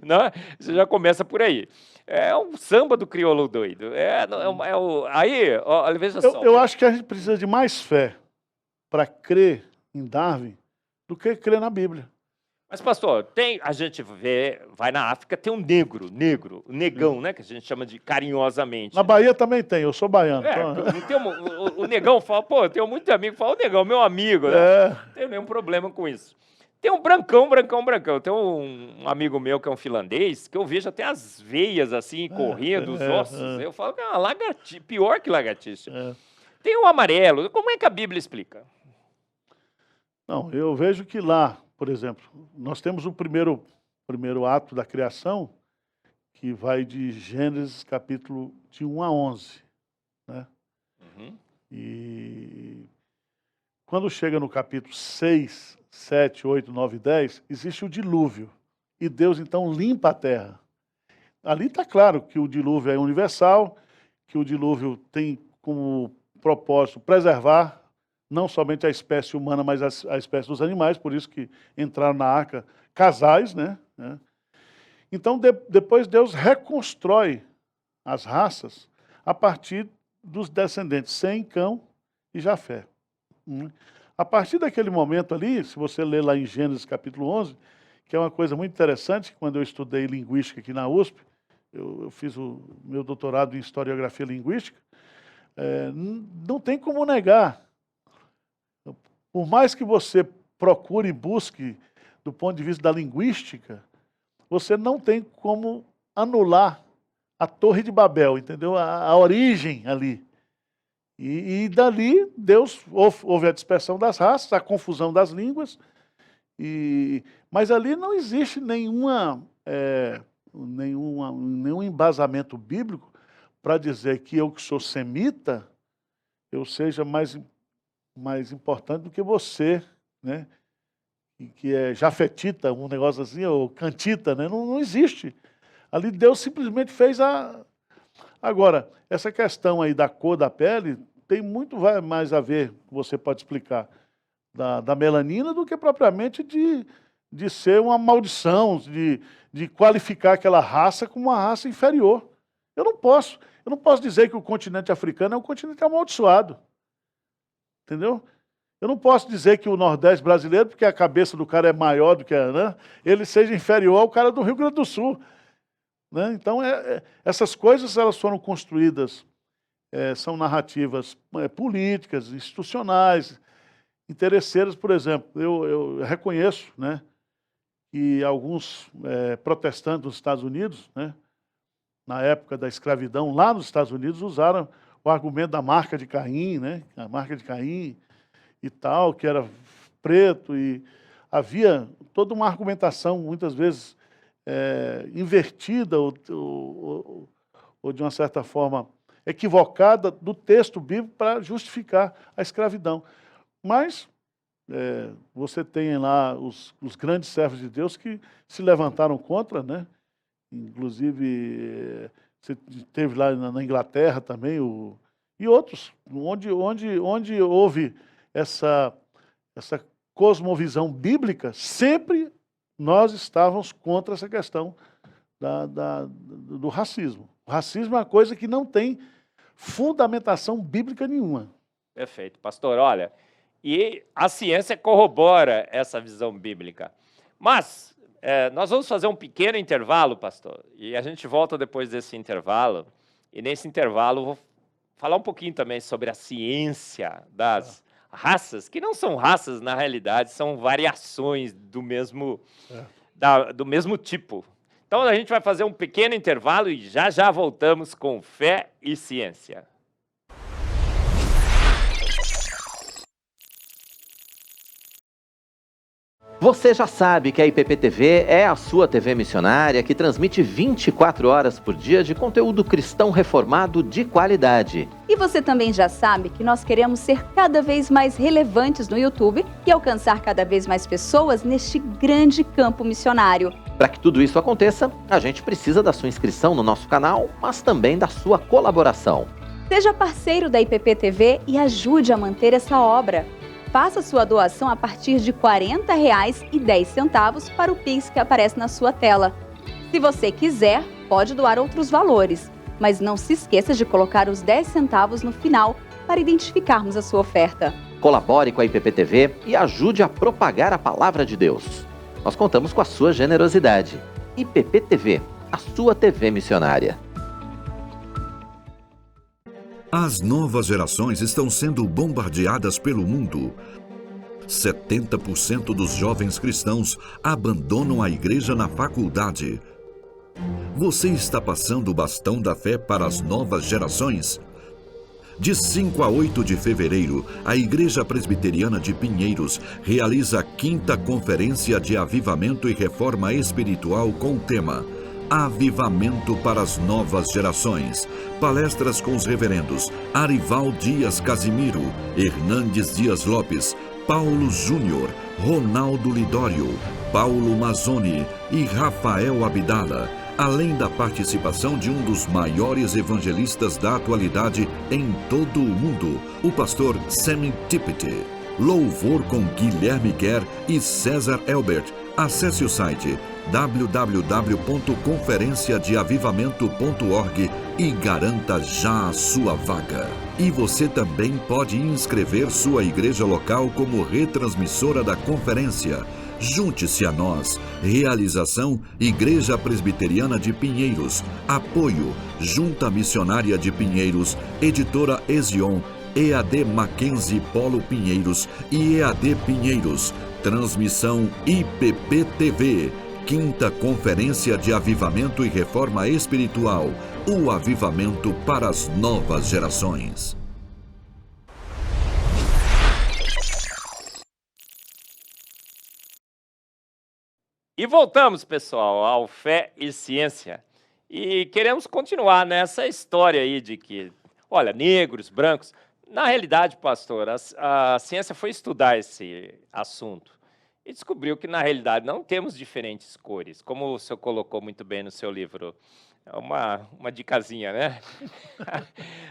Não? Você já começa por aí. É um samba do crioulo doido. Aí, olha, veja só. Eu acho que a gente precisa de mais fé para crer em Darwin do que crer na Bíblia. Mas, pastor, a gente vai na África, tem um negro, o negão, né, que a gente chama de carinhosamente. Na Bahia também tem, eu sou baiano. O negão fala, pô, eu tenho muito amigo, fala, o negão, meu amigo, né? Não tenho nenhum problema com isso. Tem um brancão. Tem um amigo meu que é um finlandês, que eu vejo até as veias assim, correndo, os ossos. Eu falo que é uma lagartixa, pior que lagartixa. Tem o amarelo, como é que a Bíblia explica? Não, eu vejo que lá, por exemplo, nós temos o primeiro ato da criação, que vai de Gênesis capítulo de 1 a 11. Né? E quando chega no capítulo 6, 7, 8, 9 e 10, existe o dilúvio. E Deus, então, limpa a terra. Ali está claro que o dilúvio é universal, que o dilúvio tem como propósito preservar não somente a espécie humana, mas a espécie dos animais, por isso que entraram na arca casais, né? Então, depois Deus reconstrói as raças a partir dos descendentes Sem, Cão e Jafé. A partir daquele momento ali, se você ler lá em Gênesis capítulo 11, que é uma coisa muito interessante, quando eu estudei linguística aqui na USP, eu fiz o meu doutorado em historiografia linguística, não tem como negar. Por mais que você procure e busque do ponto de vista da linguística, você não tem como anular a Torre de Babel, entendeu? A origem ali. E dali, Deus houve a dispersão das raças, a confusão das línguas, mas ali não existe nenhum embasamento bíblico para dizer que eu que sou semita, eu seja mais importante do que você, né? Que é jafetita, um negócio assim, ou cantita, né? Não existe. Ali Deus simplesmente fez a... Agora, essa questão aí da cor da pele tem muito mais a ver, você pode explicar, da melanina do que propriamente de ser uma maldição, de qualificar aquela raça como uma raça inferior. Eu não posso dizer que o continente africano é um continente amaldiçoado. Entendeu? Eu não posso dizer que o Nordeste brasileiro, porque a cabeça do cara é maior do que a, né, ele seja inferior ao cara do Rio Grande do Sul. Né? Então, essas coisas elas foram construídas, são narrativas políticas, institucionais, interesseiras. Por exemplo, eu reconheço, né, que alguns protestantes dos Estados Unidos, né, na época da escravidão lá nos Estados Unidos, usaram o argumento da marca de Caim, né, a marca de Caim e tal, que era preto, e havia toda uma argumentação, muitas vezes, invertida ou de uma certa forma equivocada do texto bíblico para justificar a escravidão. Mas você tem lá os grandes servos de Deus que se levantaram contra, né? Inclusive, você teve lá na Inglaterra também, e outros, onde houve essa cosmovisão bíblica, sempre nós estávamos contra essa questão do racismo. O racismo é uma coisa que não tem fundamentação bíblica nenhuma. Perfeito. Pastor, olha, e a ciência corrobora essa visão bíblica. Mas nós vamos fazer um pequeno intervalo, pastor, e a gente volta depois desse intervalo, e nesse intervalo vou falar um pouquinho também sobre a ciência das raças, que não são raças na realidade, são variações do mesmo tipo. Então a gente vai fazer um pequeno intervalo e já voltamos com Fé e Ciência. Você já sabe que a IPP-TV é a sua TV missionária que transmite 24 horas por dia de conteúdo cristão reformado de qualidade. E você também já sabe que nós queremos ser cada vez mais relevantes no YouTube e alcançar cada vez mais pessoas neste grande campo missionário. Para que tudo isso aconteça, a gente precisa da sua inscrição no nosso canal, mas também da sua colaboração. Seja parceiro da IPP-TV e ajude a manter essa obra. Faça sua doação a partir de R$ 40,10 para o Pix que aparece na sua tela. Se você quiser, pode doar outros valores, mas não se esqueça de colocar os 10 centavos no final para identificarmos a sua oferta. Colabore com a IPP-TV e ajude a propagar a palavra de Deus. Nós contamos com a sua generosidade. IPP-TV, a sua TV missionária. As novas gerações estão sendo bombardeadas pelo mundo. 70% dos jovens cristãos abandonam a igreja na faculdade. Você está passando o bastão da fé para as novas gerações? De 5 a 8 de fevereiro, a Igreja Presbiteriana de Pinheiros realiza a 5ª Conferência de Avivamento e Reforma Espiritual com o tema Avivamento para as Novas Gerações. Palestras com os reverendos Arival Dias Casimiro, Hernandes Dias Lopes, Paulo Júnior, Ronaldo Lidório, Paulo Mazzoni e Rafael Abdala, além da participação de um dos maiores evangelistas da atualidade em todo o mundo, o pastor Sammy Tippett. Louvor com Guilherme Guerre e César Elbert. Acesse o site www.conferenciadeavivamento.org e garanta já a sua vaga. E você também pode inscrever sua igreja local como retransmissora da conferência. Junte-se a nós. Realização Igreja Presbiteriana de Pinheiros. Apoio Junta Missionária de Pinheiros, Editora Ezion, EAD Mackenzie Polo Pinheiros e EAD Pinheiros. Transmissão IPP-TV. 5ª Conferência de Avivamento e Reforma Espiritual, o avivamento para as novas gerações. E voltamos, pessoal, ao Fé e Ciência. E queremos continuar nessa história aí de que, olha, negros, brancos. Na realidade, pastor, a ciência foi estudar esse assunto e descobriu que, na realidade, não temos diferentes cores, como o senhor colocou muito bem no seu livro. Uma dicasinha, né?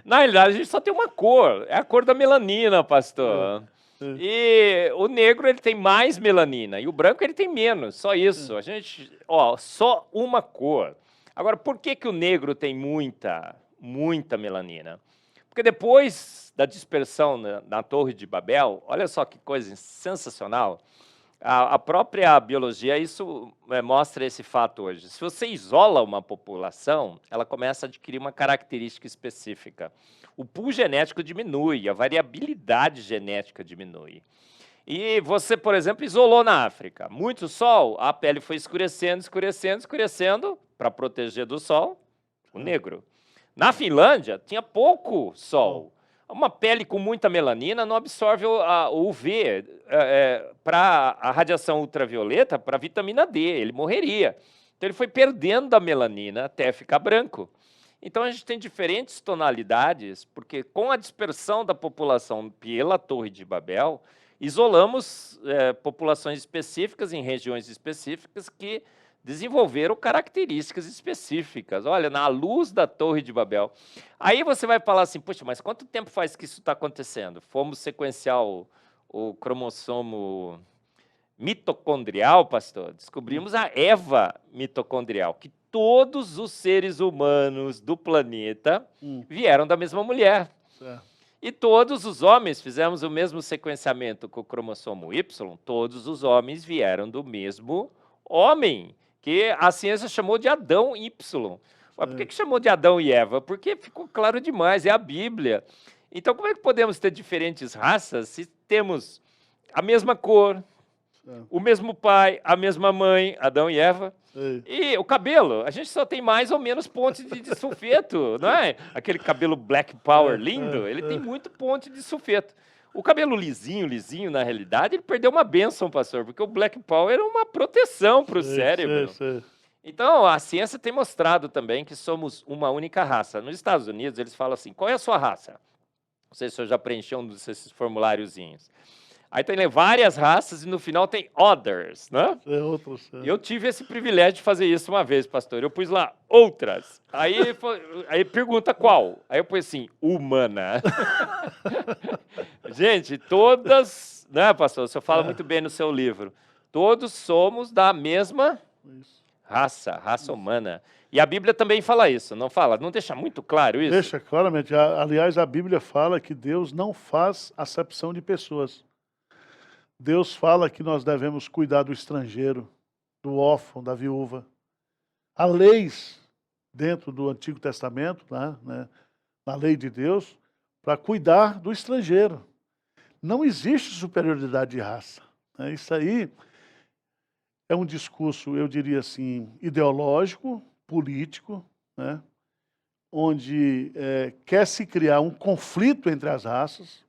Na realidade, a gente só tem uma cor, é a cor da melanina, pastor. E o negro, ele tem mais melanina, e o branco, ele tem menos, só isso. A gente, só uma cor. Agora, por que o negro tem muita melanina? Porque depois da dispersão na Torre de Babel, olha só que coisa sensacional, a própria biologia, isso mostra esse fato hoje. Se você isola uma população, ela começa a adquirir uma característica específica. O pool genético diminui, a variabilidade genética diminui. E você, por exemplo, isolou na África. Muito sol, a pele foi escurecendo, para proteger do sol, o negro. Na Finlândia, tinha pouco sol. Uma pele com muita melanina não absorve o UV para a radiação ultravioleta, para a vitamina D, ele morreria. Então, ele foi perdendo a melanina até ficar branco. Então, a gente tem diferentes tonalidades, porque com a dispersão da população pela Torre de Babel, isolamos populações específicas em regiões específicas que desenvolveram características específicas. Olha, na luz da Torre de Babel. Aí você vai falar assim, poxa, mas quanto tempo faz que isso está acontecendo? Fomos sequenciar o cromossomo mitocondrial, pastor, descobrimos a Eva mitocondrial, que todos os seres humanos do planeta vieram da mesma mulher. Certo. E todos os homens, fizemos o mesmo sequenciamento com o cromossomo Y, todos os homens vieram do mesmo homem, que a ciência chamou de Adão Y. Mas por que chamou de Adão e Eva? Porque ficou claro demais, é a Bíblia. Então, como é que podemos ter diferentes raças se temos a mesma cor, o mesmo pai, a mesma mãe, Adão e Eva? E o cabelo, a gente só tem mais ou menos ponte de sulfeto, não é? Aquele cabelo Black Power lindo, ele tem muito ponte de sulfeto. O cabelo lisinho, na realidade, ele perdeu uma bênção, pastor, porque o Black Power era uma proteção para o cérebro. Então, a ciência tem mostrado também que somos uma única raça. Nos Estados Unidos, eles falam assim, qual é a sua raça? Não sei se o senhor já preencheu um desses formuláriozinhos. Aí tem várias raças e no final tem others, né? Eu tive esse privilégio de fazer isso uma vez, pastor. Eu pus lá outras. Aí pergunta qual? Aí eu pus assim, humana. Gente, todas, né, pastor? O senhor fala muito bem no seu livro. Todos somos da mesma raça humana. E a Bíblia também fala isso, não fala? Não deixa muito claro isso? Deixa claramente. Aliás, a Bíblia fala que Deus não faz acepção de pessoas. Deus fala que nós devemos cuidar do estrangeiro, do órfão, da viúva. Há leis dentro do Antigo Testamento, na lei de Deus, para cuidar do estrangeiro. Não existe superioridade de raça. Isso aí é um discurso, eu diria assim, ideológico, político, onde quer se criar um conflito entre as raças,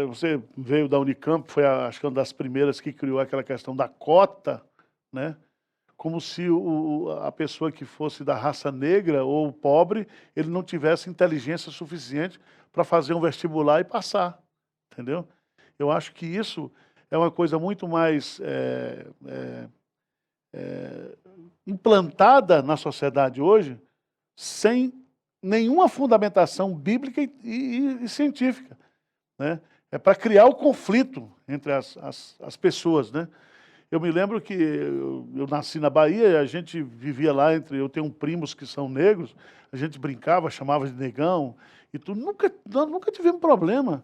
você veio da Unicamp, foi acho que uma das primeiras que criou aquela questão da cota, como se a pessoa que fosse da raça negra ou pobre, ele não tivesse inteligência suficiente para fazer um vestibular e passar, entendeu? Eu acho que isso é uma coisa muito mais implantada na sociedade hoje, sem nenhuma fundamentação bíblica e científica, É para criar o conflito entre as pessoas, Eu me lembro que eu nasci na Bahia e a gente vivia lá eu tenho primos que são negros, a gente brincava, chamava de negão, e nós nunca tivemos problema.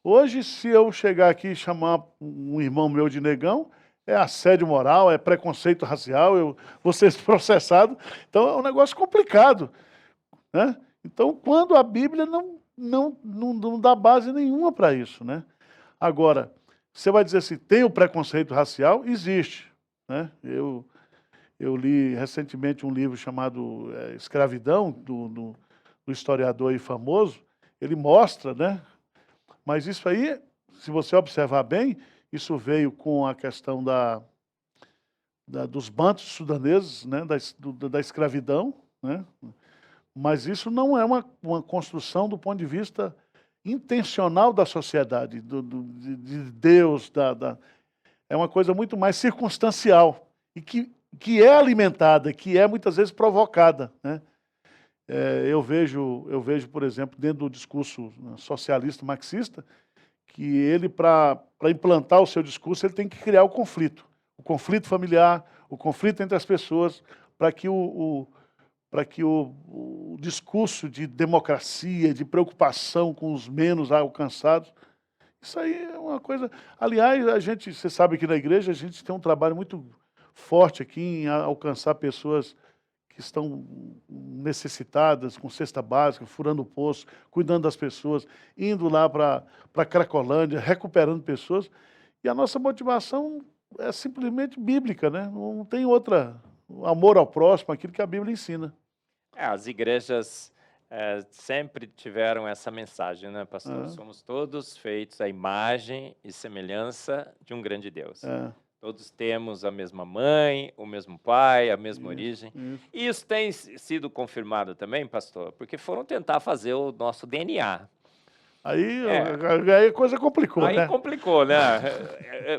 Hoje, se eu chegar aqui e chamar um irmão meu de negão, é assédio moral, é preconceito racial, eu vou ser processado. Então, é um negócio complicado, Então, quando a Bíblia não dá base nenhuma para isso, Agora, você vai dizer assim, tem o preconceito racial? Existe, Eu Eu li recentemente um livro chamado Escravidão, do historiador aí famoso. Ele mostra, né? Mas isso aí, se você observar bem, isso veio com a questão dos bantos sudaneses, né? Da escravidão, né? Mas isso não é uma construção do ponto de vista intencional da sociedade, de Deus, é uma coisa muito mais circunstancial e que é alimentada, que é muitas vezes provocada, né? Eu vejo, por exemplo, dentro do discurso socialista marxista, que ele, para implantar o seu discurso, ele tem que criar o conflito familiar, o conflito entre as pessoas, para que o discurso de democracia, de preocupação com os menos alcançados, isso aí é uma coisa... Aliás, você sabe que na igreja a gente tem um trabalho muito forte aqui em alcançar pessoas que estão necessitadas, com cesta básica, furando o poço, cuidando das pessoas, indo lá para Cracolândia, recuperando pessoas. E a nossa motivação é simplesmente bíblica, né? Não tem outra... amor ao próximo, aquilo que a Bíblia ensina. As igrejas sempre tiveram essa mensagem, né, pastor? Somos todos feitos à imagem e semelhança de um grande Deus. Todos temos a mesma mãe, o mesmo pai, a mesma origem. E isso tem sido confirmado também, pastor, porque foram tentar fazer o nosso DNA. Aí a coisa complicou, né? Aí complicou, né?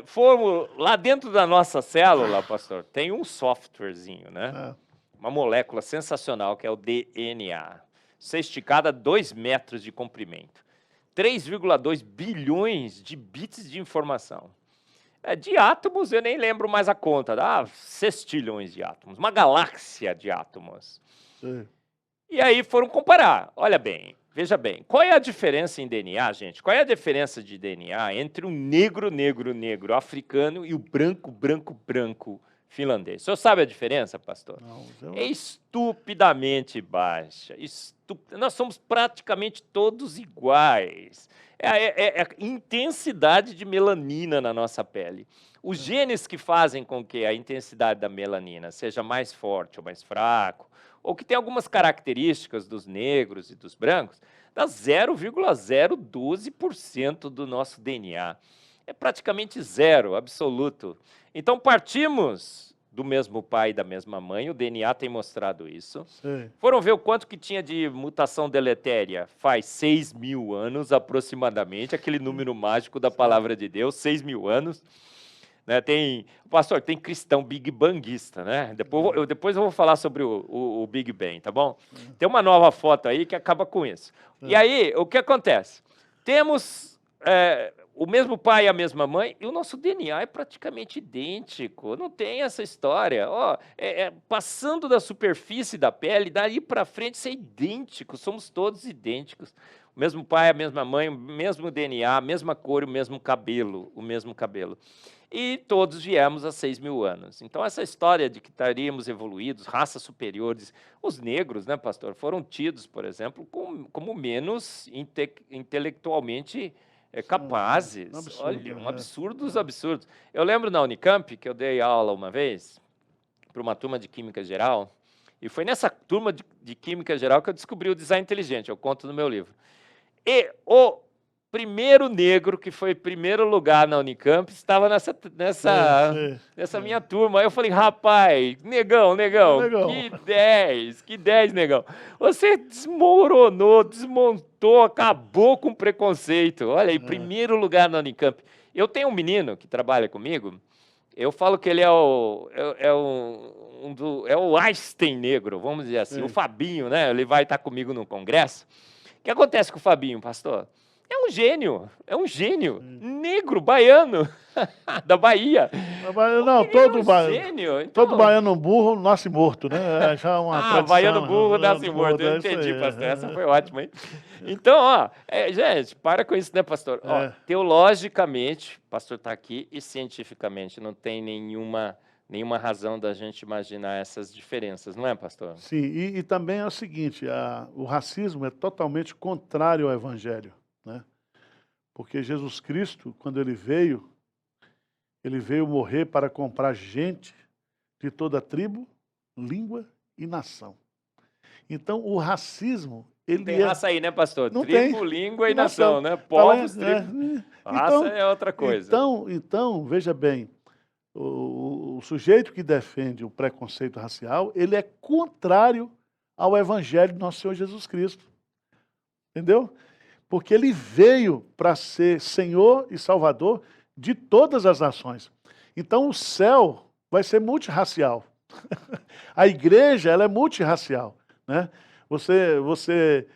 Fomos lá dentro da nossa célula, pastor, tem um softwarezinho, né? Uma molécula sensacional que é o DNA. Ser esticada a 2 metros de comprimento. 3,2 bilhões de bits de informação. De átomos, eu nem lembro mais a conta. Sextilhões de átomos. Uma galáxia de átomos. Sim. E aí foram comparar. Olha bem, veja bem. Qual é a diferença em DNA, gente? Qual é a diferença de DNA entre o negro africano e o branco finlandês? O senhor sabe a diferença, pastor? Não, É estupidamente baixa. Nós somos praticamente todos iguais. É a intensidade de melanina na nossa pele. Os genes que fazem com que a intensidade da melanina seja mais forte ou mais fraco, ou que tem algumas características dos negros e dos brancos, dá 0,012% do nosso DNA. É praticamente zero, absoluto. Então, partimos do mesmo pai e da mesma mãe, o DNA tem mostrado isso. Sim. Foram ver o quanto que tinha de mutação deletéria faz 6.000 anos, aproximadamente, aquele número mágico da palavra de Deus, 6.000 anos. Né, pastor, tem cristão big banguista, né? Depois eu vou falar sobre o Big Bang, tá bom? Tem uma nova foto aí que acaba com isso. E aí, o que acontece? Temos o mesmo pai e a mesma mãe, e o nosso DNA é praticamente idêntico. Não tem essa história. Passando da superfície da pele, daí para frente, isso é idêntico. Somos todos idênticos. O mesmo pai, a mesma mãe, o mesmo DNA, a mesma cor, o mesmo cabelo. E todos viemos há 6.000 anos. Então, essa história de que estaríamos evoluídos, raças superiores, os negros, né, pastor, foram tidos, por exemplo, como menos intelectualmente capazes. Um absurdo, Olha, um absurdo dos absurdos. Eu lembro na Unicamp, que eu dei aula uma vez, para uma turma de Química Geral, e foi nessa turma de Química Geral que eu descobri o design inteligente, eu conto no meu livro. E o primeiro negro que foi primeiro lugar na Unicamp estava nessa minha turma. Aí eu falei, rapaz, negão, que 10, negão. Você desmontou, acabou com o preconceito. Olha aí, primeiro lugar na Unicamp. Eu tenho um menino que trabalha comigo, eu falo que ele é o Einstein negro, vamos dizer assim, o Fabinho, né? Ele vai estar comigo no congresso. O que acontece com o Fabinho, pastor? É um gênio, negro, baiano, da Bahia. Não, todo Então... baiano burro nasce morto, né? Já uma tradição, baiano burro nasce morto, eu entendi, pastor, essa foi ótima, hein? Então, gente, para com isso, né, pastor? Teologicamente, o pastor está aqui, e cientificamente não tem nenhuma razão da gente imaginar essas diferenças, não é, pastor? Sim, e também é o seguinte, o racismo é totalmente contrário ao evangelho, né? Porque Jesus Cristo, quando ele veio morrer para comprar gente de toda tribo, língua e nação. Então, o racismo, ele Tem é... raça aí, né, pastor? Não Tribo, tem. língua e Nação. nação, né? Tá Povos, lá, tribo. Raça é outra coisa. Então, veja bem, o sujeito que defende o preconceito racial, ele é contrário ao evangelho do nosso Senhor Jesus Cristo. Entendeu? Porque ele veio para ser Senhor e Salvador de todas as nações. Então, o céu vai ser multirracial. A igreja, ela é multirracial, né? Você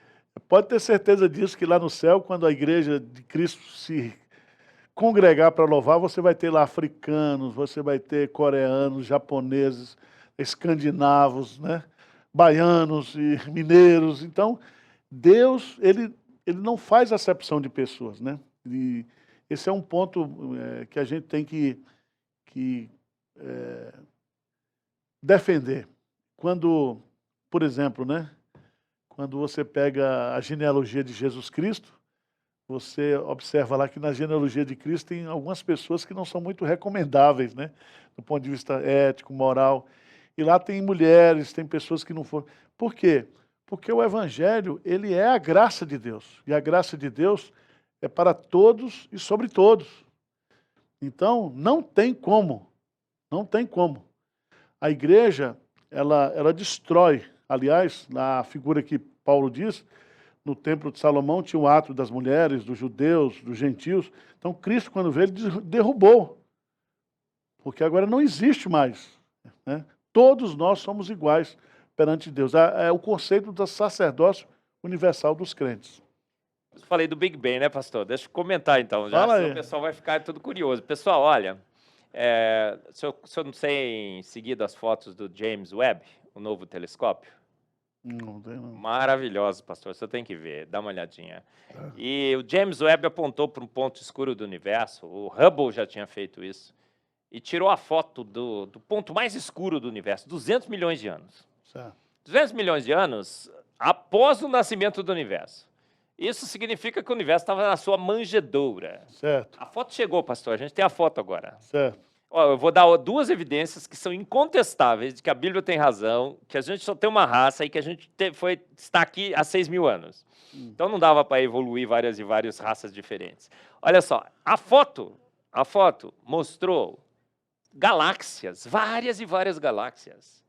pode ter certeza disso, que lá no céu, quando a igreja de Cristo se congregar para louvar, você vai ter lá africanos, você vai ter coreanos, japoneses, escandinavos, né? Baianos e mineiros. Então, Deus, ele não faz acepção de pessoas, né? E esse é um ponto que a gente tem que defender. Quando, por exemplo, né? Quando você pega a genealogia de Jesus Cristo, você observa lá que na genealogia de Cristo tem algumas pessoas que não são muito recomendáveis, né? Do ponto de vista ético, moral. E lá tem mulheres, tem pessoas que não foram. Por quê? Porque o Evangelho, ele é a graça de Deus. E a graça de Deus é para todos e sobre todos. Então, não tem como. Não tem como. A igreja, ela destrói. Aliás, na figura que Paulo diz, no templo de Salomão tinha o ato das mulheres, dos judeus, dos gentios. Então, Cristo, quando veio, ele derrubou. Porque agora não existe mais, né? Todos nós somos iguais perante Deus. É o conceito do sacerdócio universal dos crentes. Eu falei do Big Bang, né, pastor? Deixa eu comentar, então, já, Fala senão aí. o pessoal vai ficar tudo curioso. Pessoal, olha, se eu não sei seguido as fotos do James Webb, o novo telescópio, Não tem, não. maravilhoso, pastor, você tem que ver, dá uma olhadinha. E o James Webb apontou para um ponto escuro do universo, o Hubble já tinha feito isso, e tirou a foto do ponto mais escuro do universo, 200 milhões de anos. Certo. 200 milhões de anos após o nascimento do universo. Isso significa que o universo estava na sua manjedoura. Certo. A foto chegou, pastor, a gente tem a foto agora. Certo. Ó, eu vou dar duas evidências que são incontestáveis de que a Bíblia tem razão, que a gente só tem uma raça e que a gente está aqui há 6 mil anos. Então não dava para evoluir várias e várias raças diferentes. Olha só, a foto mostrou galáxias, várias e várias galáxias.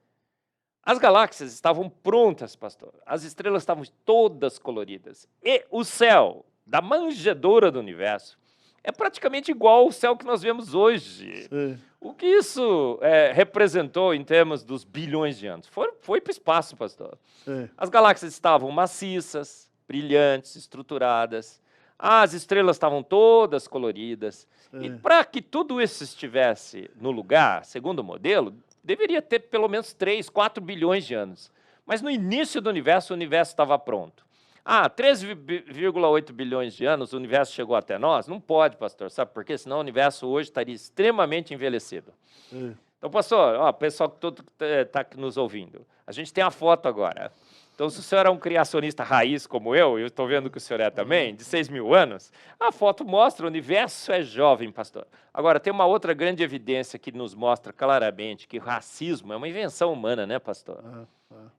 As galáxias estavam prontas, pastor. As estrelas estavam todas coloridas. E o céu da manjedoura do universo é praticamente igual ao céu que nós vemos hoje. Sim. O que isso representou em termos dos bilhões de anos? Foi para o espaço, pastor. Sim. As galáxias estavam maciças, brilhantes, estruturadas. As estrelas estavam todas coloridas. E Sim. para que tudo isso estivesse no lugar, segundo o modelo, deveria ter pelo menos 3, 4 bilhões de anos. Mas no início do universo, o universo estava pronto. 3,8 bilhões de anos, o universo chegou até nós? Não pode, pastor. Sabe por quê? Senão o universo hoje estaria extremamente envelhecido. Sim. Então, pastor, pessoal que está nos ouvindo, a gente tem a foto agora. Então, se o senhor é um criacionista raiz como eu estou vendo que o senhor é também, de 6 mil anos, a foto mostra o universo é jovem, pastor. Agora, tem uma outra grande evidência que nos mostra claramente que o racismo é uma invenção humana, né, pastor?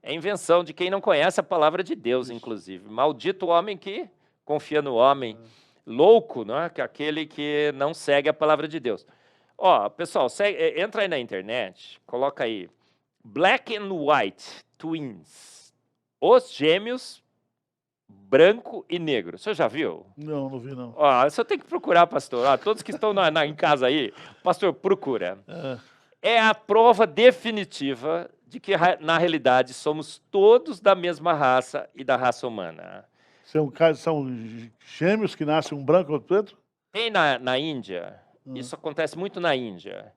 É invenção de quem não conhece a palavra de Deus, inclusive. Maldito o homem que confia no homem. Louco, não é? Que aquele que não segue a palavra de Deus. Pessoal, entra aí na internet, coloca aí Black and White Twins. Os gêmeos branco e negro. Você já viu? Não vi, não. Você tem que procurar, pastor. Todos que estão em casa aí, pastor, procura. É a prova definitiva de que, na realidade, somos todos da mesma raça e da raça humana. São gêmeos que nascem um branco e outro preto? Tem na Índia, isso acontece muito na Índia,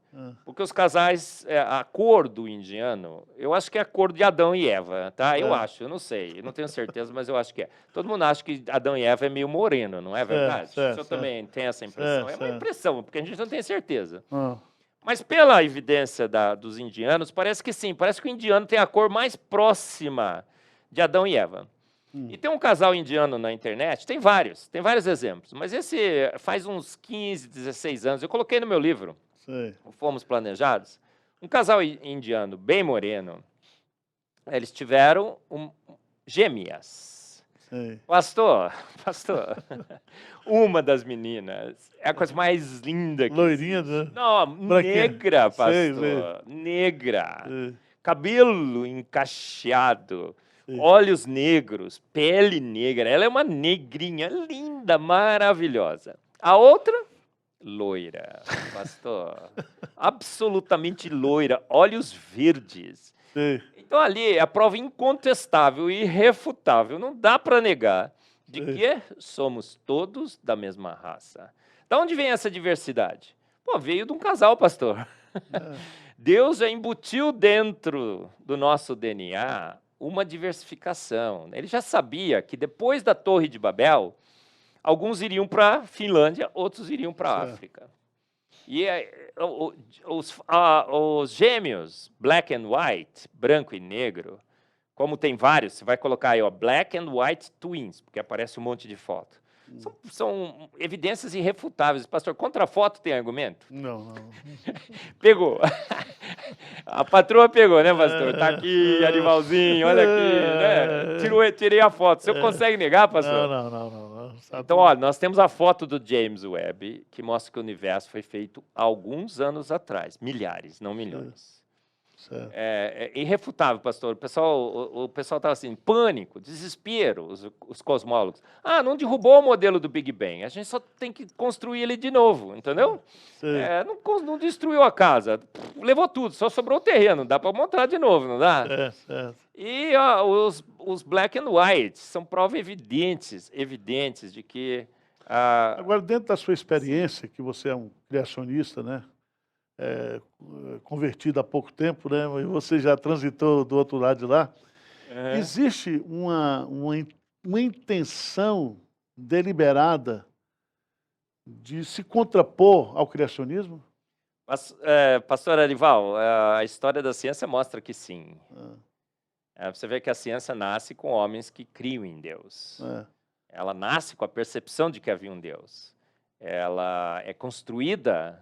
porque os casais, a cor do indiano, eu acho que é a cor de Adão e Eva, tá? Eu acho, eu não sei, eu não tenho certeza, mas eu acho que é. Todo mundo acha que Adão e Eva é meio moreno, não é verdade? O senhor também tem essa impressão? É uma impressão, porque a gente não tem certeza. Mas pela evidência dos indianos, parece que sim, parece que o indiano tem a cor mais próxima de Adão e Eva. E tem um casal indiano na internet, tem vários exemplos, mas esse faz uns 15, 16 anos, eu coloquei no meu livro, Sei. Fomos Planejados, um casal indiano bem moreno, eles tiveram gêmeas. Sei. Pastor, uma das meninas é a coisa mais linda que Loirinha, existe. né? Não, Branquinha. negra, pastor. Sei. Negra. Sei. Cabelo encacheado, Sim. olhos negros, pele negra. Ela é uma negrinha linda, maravilhosa. A outra, loira, pastor. Absolutamente loira, olhos verdes. Sei. Então ali é a prova incontestável e irrefutável, não dá para negar, de Sim. que somos todos da mesma raça. Da onde vem essa diversidade? Pô, veio de um casal, pastor. Deus já embutiu dentro do nosso DNA uma diversificação. Ele já sabia que depois da Torre de Babel, alguns iriam para a Finlândia, outros iriam para a Certo. África. E os gêmeos, black and white, branco e negro, como tem vários, você vai colocar aí, ó, black and white twins, porque aparece um monte de foto. São evidências irrefutáveis. Pastor, contra a foto tem argumento? Não. Pegou. A patroa pegou, né, pastor? Tá aqui, animalzinho, olha aqui, né? Tirei a foto. O senhor consegue negar, pastor? Não. Sabe? Então, olha, nós temos a foto do James Webb, que mostra que o universo foi feito há alguns anos atrás. Milhares, não milhões. Certo. É irrefutável, pastor. O pessoal estava assim, pânico, desespero, os cosmólogos. Ah, não derrubou o modelo do Big Bang, a gente só tem que construir ele de novo, entendeu? Sei. Não destruiu a casa, levou tudo, só sobrou o terreno, dá para montar de novo, não dá? Certo. E ó, os black and white são provas evidentes de que... Agora, dentro da sua experiência, que você é um criacionista, né? Convertido há pouco tempo, né? E você já transitou do outro lado de lá. Existe uma intenção deliberada de se contrapor ao criacionismo? Pastor Arival, a história da ciência mostra que sim. Você vê que a ciência nasce com homens que criam em Deus. Ela nasce com a percepção de que havia um Deus. Ela é construída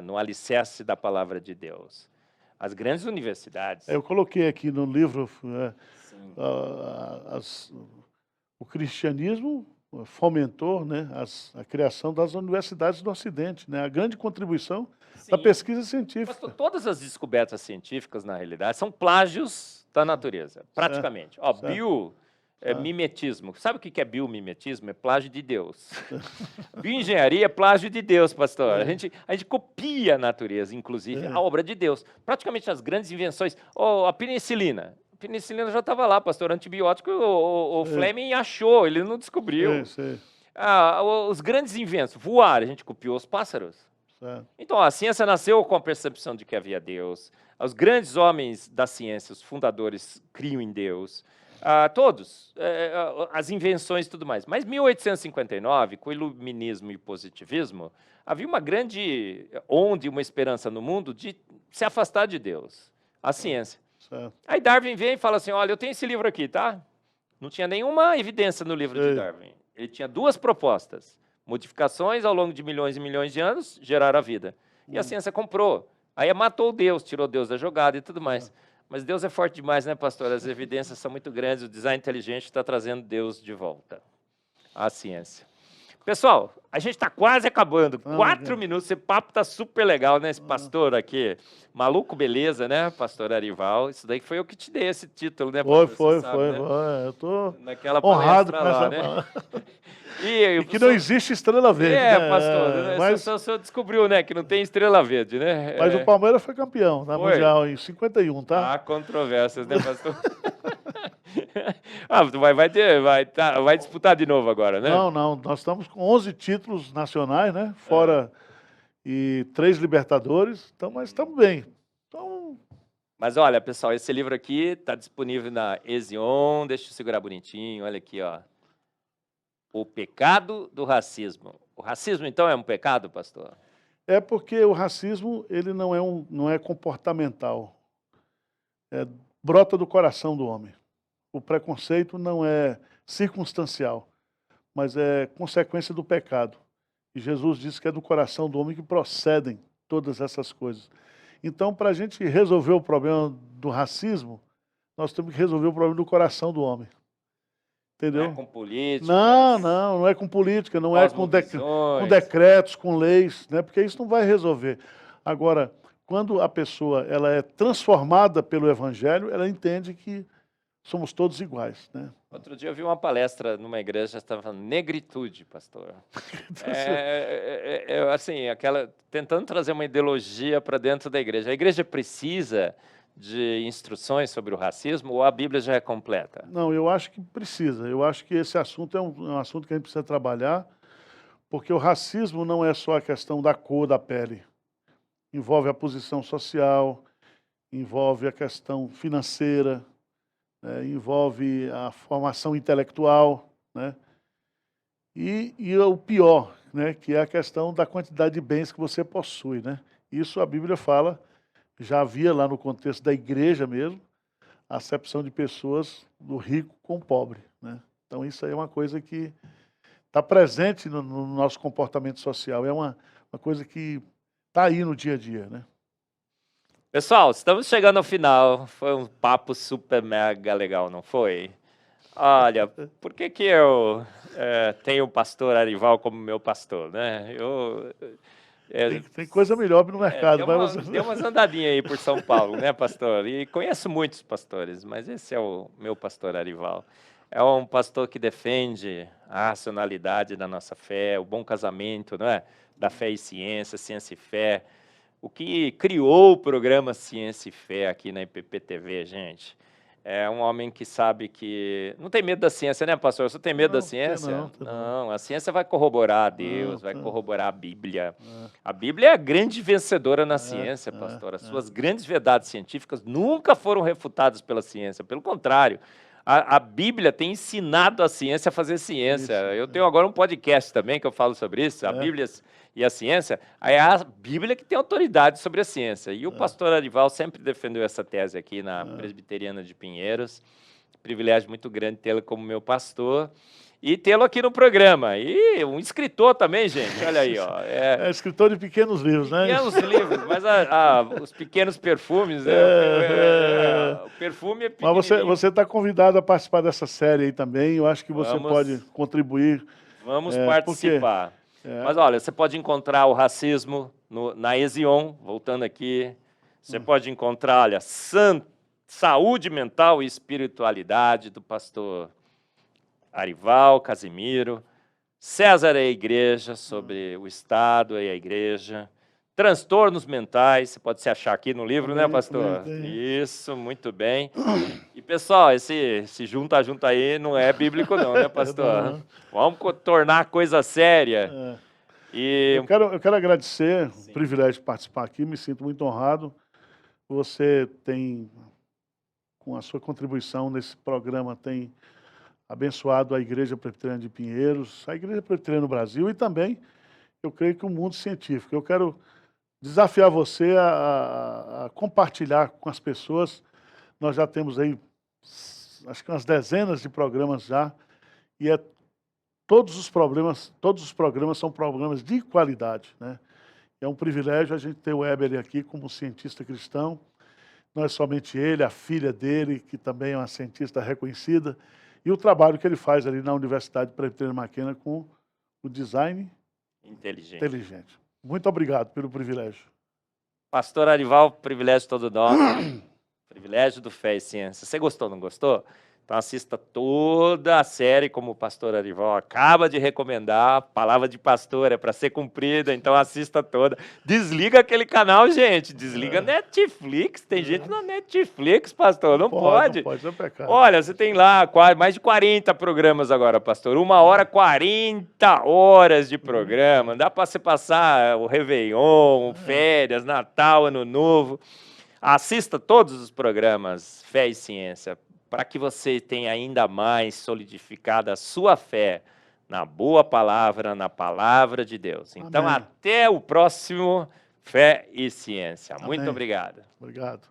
no alicerce da palavra de Deus. As grandes universidades... Eu coloquei aqui no livro o cristianismo fomentou, né, a criação das universidades do Ocidente, né, a grande contribuição da pesquisa científica. Pastor, todas as descobertas científicas, na realidade, são plágios da natureza, praticamente. Ó, mimetismo. Sabe o que é biomimetismo? É plágio de Deus. Bioengenharia é plágio de Deus, pastor. A gente copia a natureza, inclusive a obra de Deus. Praticamente as grandes invenções. A penicilina. A penicilina já estava lá, pastor. Antibiótico, o Fleming achou, ele não descobriu. Os grandes inventos. Voar, a gente copiou os pássaros. Então, a ciência nasceu com a percepção de que havia Deus. Os grandes homens da ciência, os fundadores, criam em Deus. Todos, as invenções e tudo mais. Mas 1859, com o iluminismo e o positivismo, havia uma grande onda e uma esperança no mundo de se afastar de Deus, a ciência. Aí Darwin vem e fala assim, olha, eu tenho esse livro aqui, tá? Não tinha nenhuma evidência no livro de Darwin. Ele tinha duas propostas. Modificações ao longo de milhões e milhões de anos geraram a vida. E a ciência comprou. Aí matou Deus, tirou Deus da jogada e tudo mais. Mas Deus é forte demais, né, pastor? As evidências são muito grandes, o design inteligente está trazendo Deus de volta à ciência. Pessoal, a gente está quase acabando. 4 minutos, esse papo está super legal, né? Esse pastor aqui, maluco beleza, né, pastor Arival? Isso daí foi eu que te dei esse título, né, pastor? Foi. Né? Eu estou honrado com essa lá, né? E que não existe estrela verde. Pastor, mas o senhor descobriu, né, que não tem estrela verde, né? Mas o Palmeiras foi campeão na Mundial em 51, tá? Há controvérsias, né, pastor? Vai disputar de novo agora, né? Não, nós estamos com 11 títulos nacionais, né? Fora e 3 Libertadores, então, mas estamos bem. Então... Mas olha, pessoal, esse livro aqui está disponível na Ezion, deixa eu segurar bonitinho, olha aqui, ó. O pecado do racismo. O racismo, então, é um pecado, pastor? É porque o racismo, ele não é comportamental. Brota do coração do homem. O preconceito não é circunstancial, mas é consequência do pecado. E Jesus disse que é do coração do homem que procedem todas essas coisas. Então, para a gente resolver o problema do racismo, nós temos que resolver o problema do coração do homem. Entendeu? Não é com política. Não é com política, não é com decretos, com leis, né? Porque isso não vai resolver. Agora, quando a pessoa ela é transformada pelo Evangelho, ela entende que somos todos iguais, né? Outro dia eu vi uma palestra numa igreja, estava falando negritude, pastor. Assim, tentando trazer uma ideologia para dentro da igreja. A igreja precisa de instruções sobre o racismo ou a Bíblia já é completa? Não, eu acho que precisa. Eu acho que esse assunto é um assunto que a gente precisa trabalhar, porque o racismo não é só a questão da cor da pele. Envolve a posição social, envolve a questão financeira, né? Envolve a formação intelectual, né? E o pior, né? Que é a questão da quantidade de bens que você possui, né? Isso a Bíblia fala. Já havia lá no contexto da igreja mesmo, a acepção de pessoas do rico com o pobre, né? Então isso aí é uma coisa que está presente no nosso comportamento social, é uma coisa que está aí no dia a dia, né? Pessoal, estamos chegando ao final, foi um papo super mega legal, não foi? Olha, por que eu tenho o pastor Arival como meu pastor, né? Tem coisa melhor no mercado. Deu umas andadinhas aí por São Paulo, né, pastor? E conheço muitos pastores, mas esse é o meu pastor Arival. É um pastor que defende a racionalidade da nossa fé, o bom casamento, não é? Da fé e ciência, ciência e fé. O que criou o programa Ciência e Fé aqui na IPP-TV, gente, é um homem que sabe que... Não tem medo da ciência, né, pastor? Você tem medo da ciência? Não, a ciência vai corroborar a Deus, vai corroborar a Bíblia. A Bíblia é a grande vencedora na ciência, pastor. As suas grandes verdades científicas nunca foram refutadas pela ciência. Pelo contrário, a Bíblia tem ensinado a ciência a fazer ciência. Eu tenho agora um podcast também que eu falo sobre isso, a Bíblia e a ciência. É a Bíblia que tem autoridade sobre a ciência. E o pastor Arival sempre defendeu essa tese aqui na Presbiteriana de Pinheiros. Privilégio muito grande tê-lo como meu pastor e tê-lo aqui no programa. E um escritor também, gente, olha aí, ó. É escritor de pequenos livros, né? Pequenos livros, mas os pequenos perfumes, né? O perfume é pequenininho. Mas você está convidado a participar dessa série aí também. Eu acho que você pode contribuir. Vamos participar. Mas olha, você pode encontrar o racismo na Hesion, voltando aqui. Você pode encontrar, olha, saúde mental e espiritualidade do pastor Arival Casimiro. César e a igreja, sobre o Estado e a igreja. Transtornos mentais, você pode se achar aqui no livro, né, pastor? Isso, muito bem. E, pessoal, esse junta aí não é bíblico não, né, pastor? Vamos tornar a coisa séria. Eu quero agradecer o privilégio de participar aqui, me sinto muito honrado. Você tem, com a sua contribuição nesse programa, tem abençoado a Igreja Presbiteriana de Pinheiros, a Igreja Presbiteriana no Brasil e também, eu creio que o mundo científico. Eu quero desafiar você a compartilhar com as pessoas. Nós já temos aí, acho que umas dezenas de programas já, e todos os programas são programas de qualidade, né? É um privilégio a gente ter o Heber aqui como cientista cristão. Não é somente ele, a filha dele, que também é uma cientista reconhecida, e o trabalho que ele faz ali na Universidade Presbiteriana Mackenna com o design inteligente. Muito obrigado pelo privilégio. Pastor Arival, privilégio todo nosso. Privilégio do Fé e Ciência. Você gostou, não gostou? Então assista toda a série, como o pastor Arival acaba de recomendar. Palavra de pastor é para ser cumprida, então assista toda. Desliga aquele canal, gente. Desliga Netflix. Tem gente na Netflix, pastor. Não pode. Não pode, é pecado. Olha, você tem lá mais de 40 programas agora, pastor. 1h, 40 horas de programa. Dá para você passar o Réveillon, férias, Natal, Ano Novo. Assista todos os programas Fé e Ciência, para que você tenha ainda mais solidificada a sua fé na boa palavra, na palavra de Deus. Então, Amém. Até o próximo Fé e Ciência. Amém. Muito obrigado. Obrigado.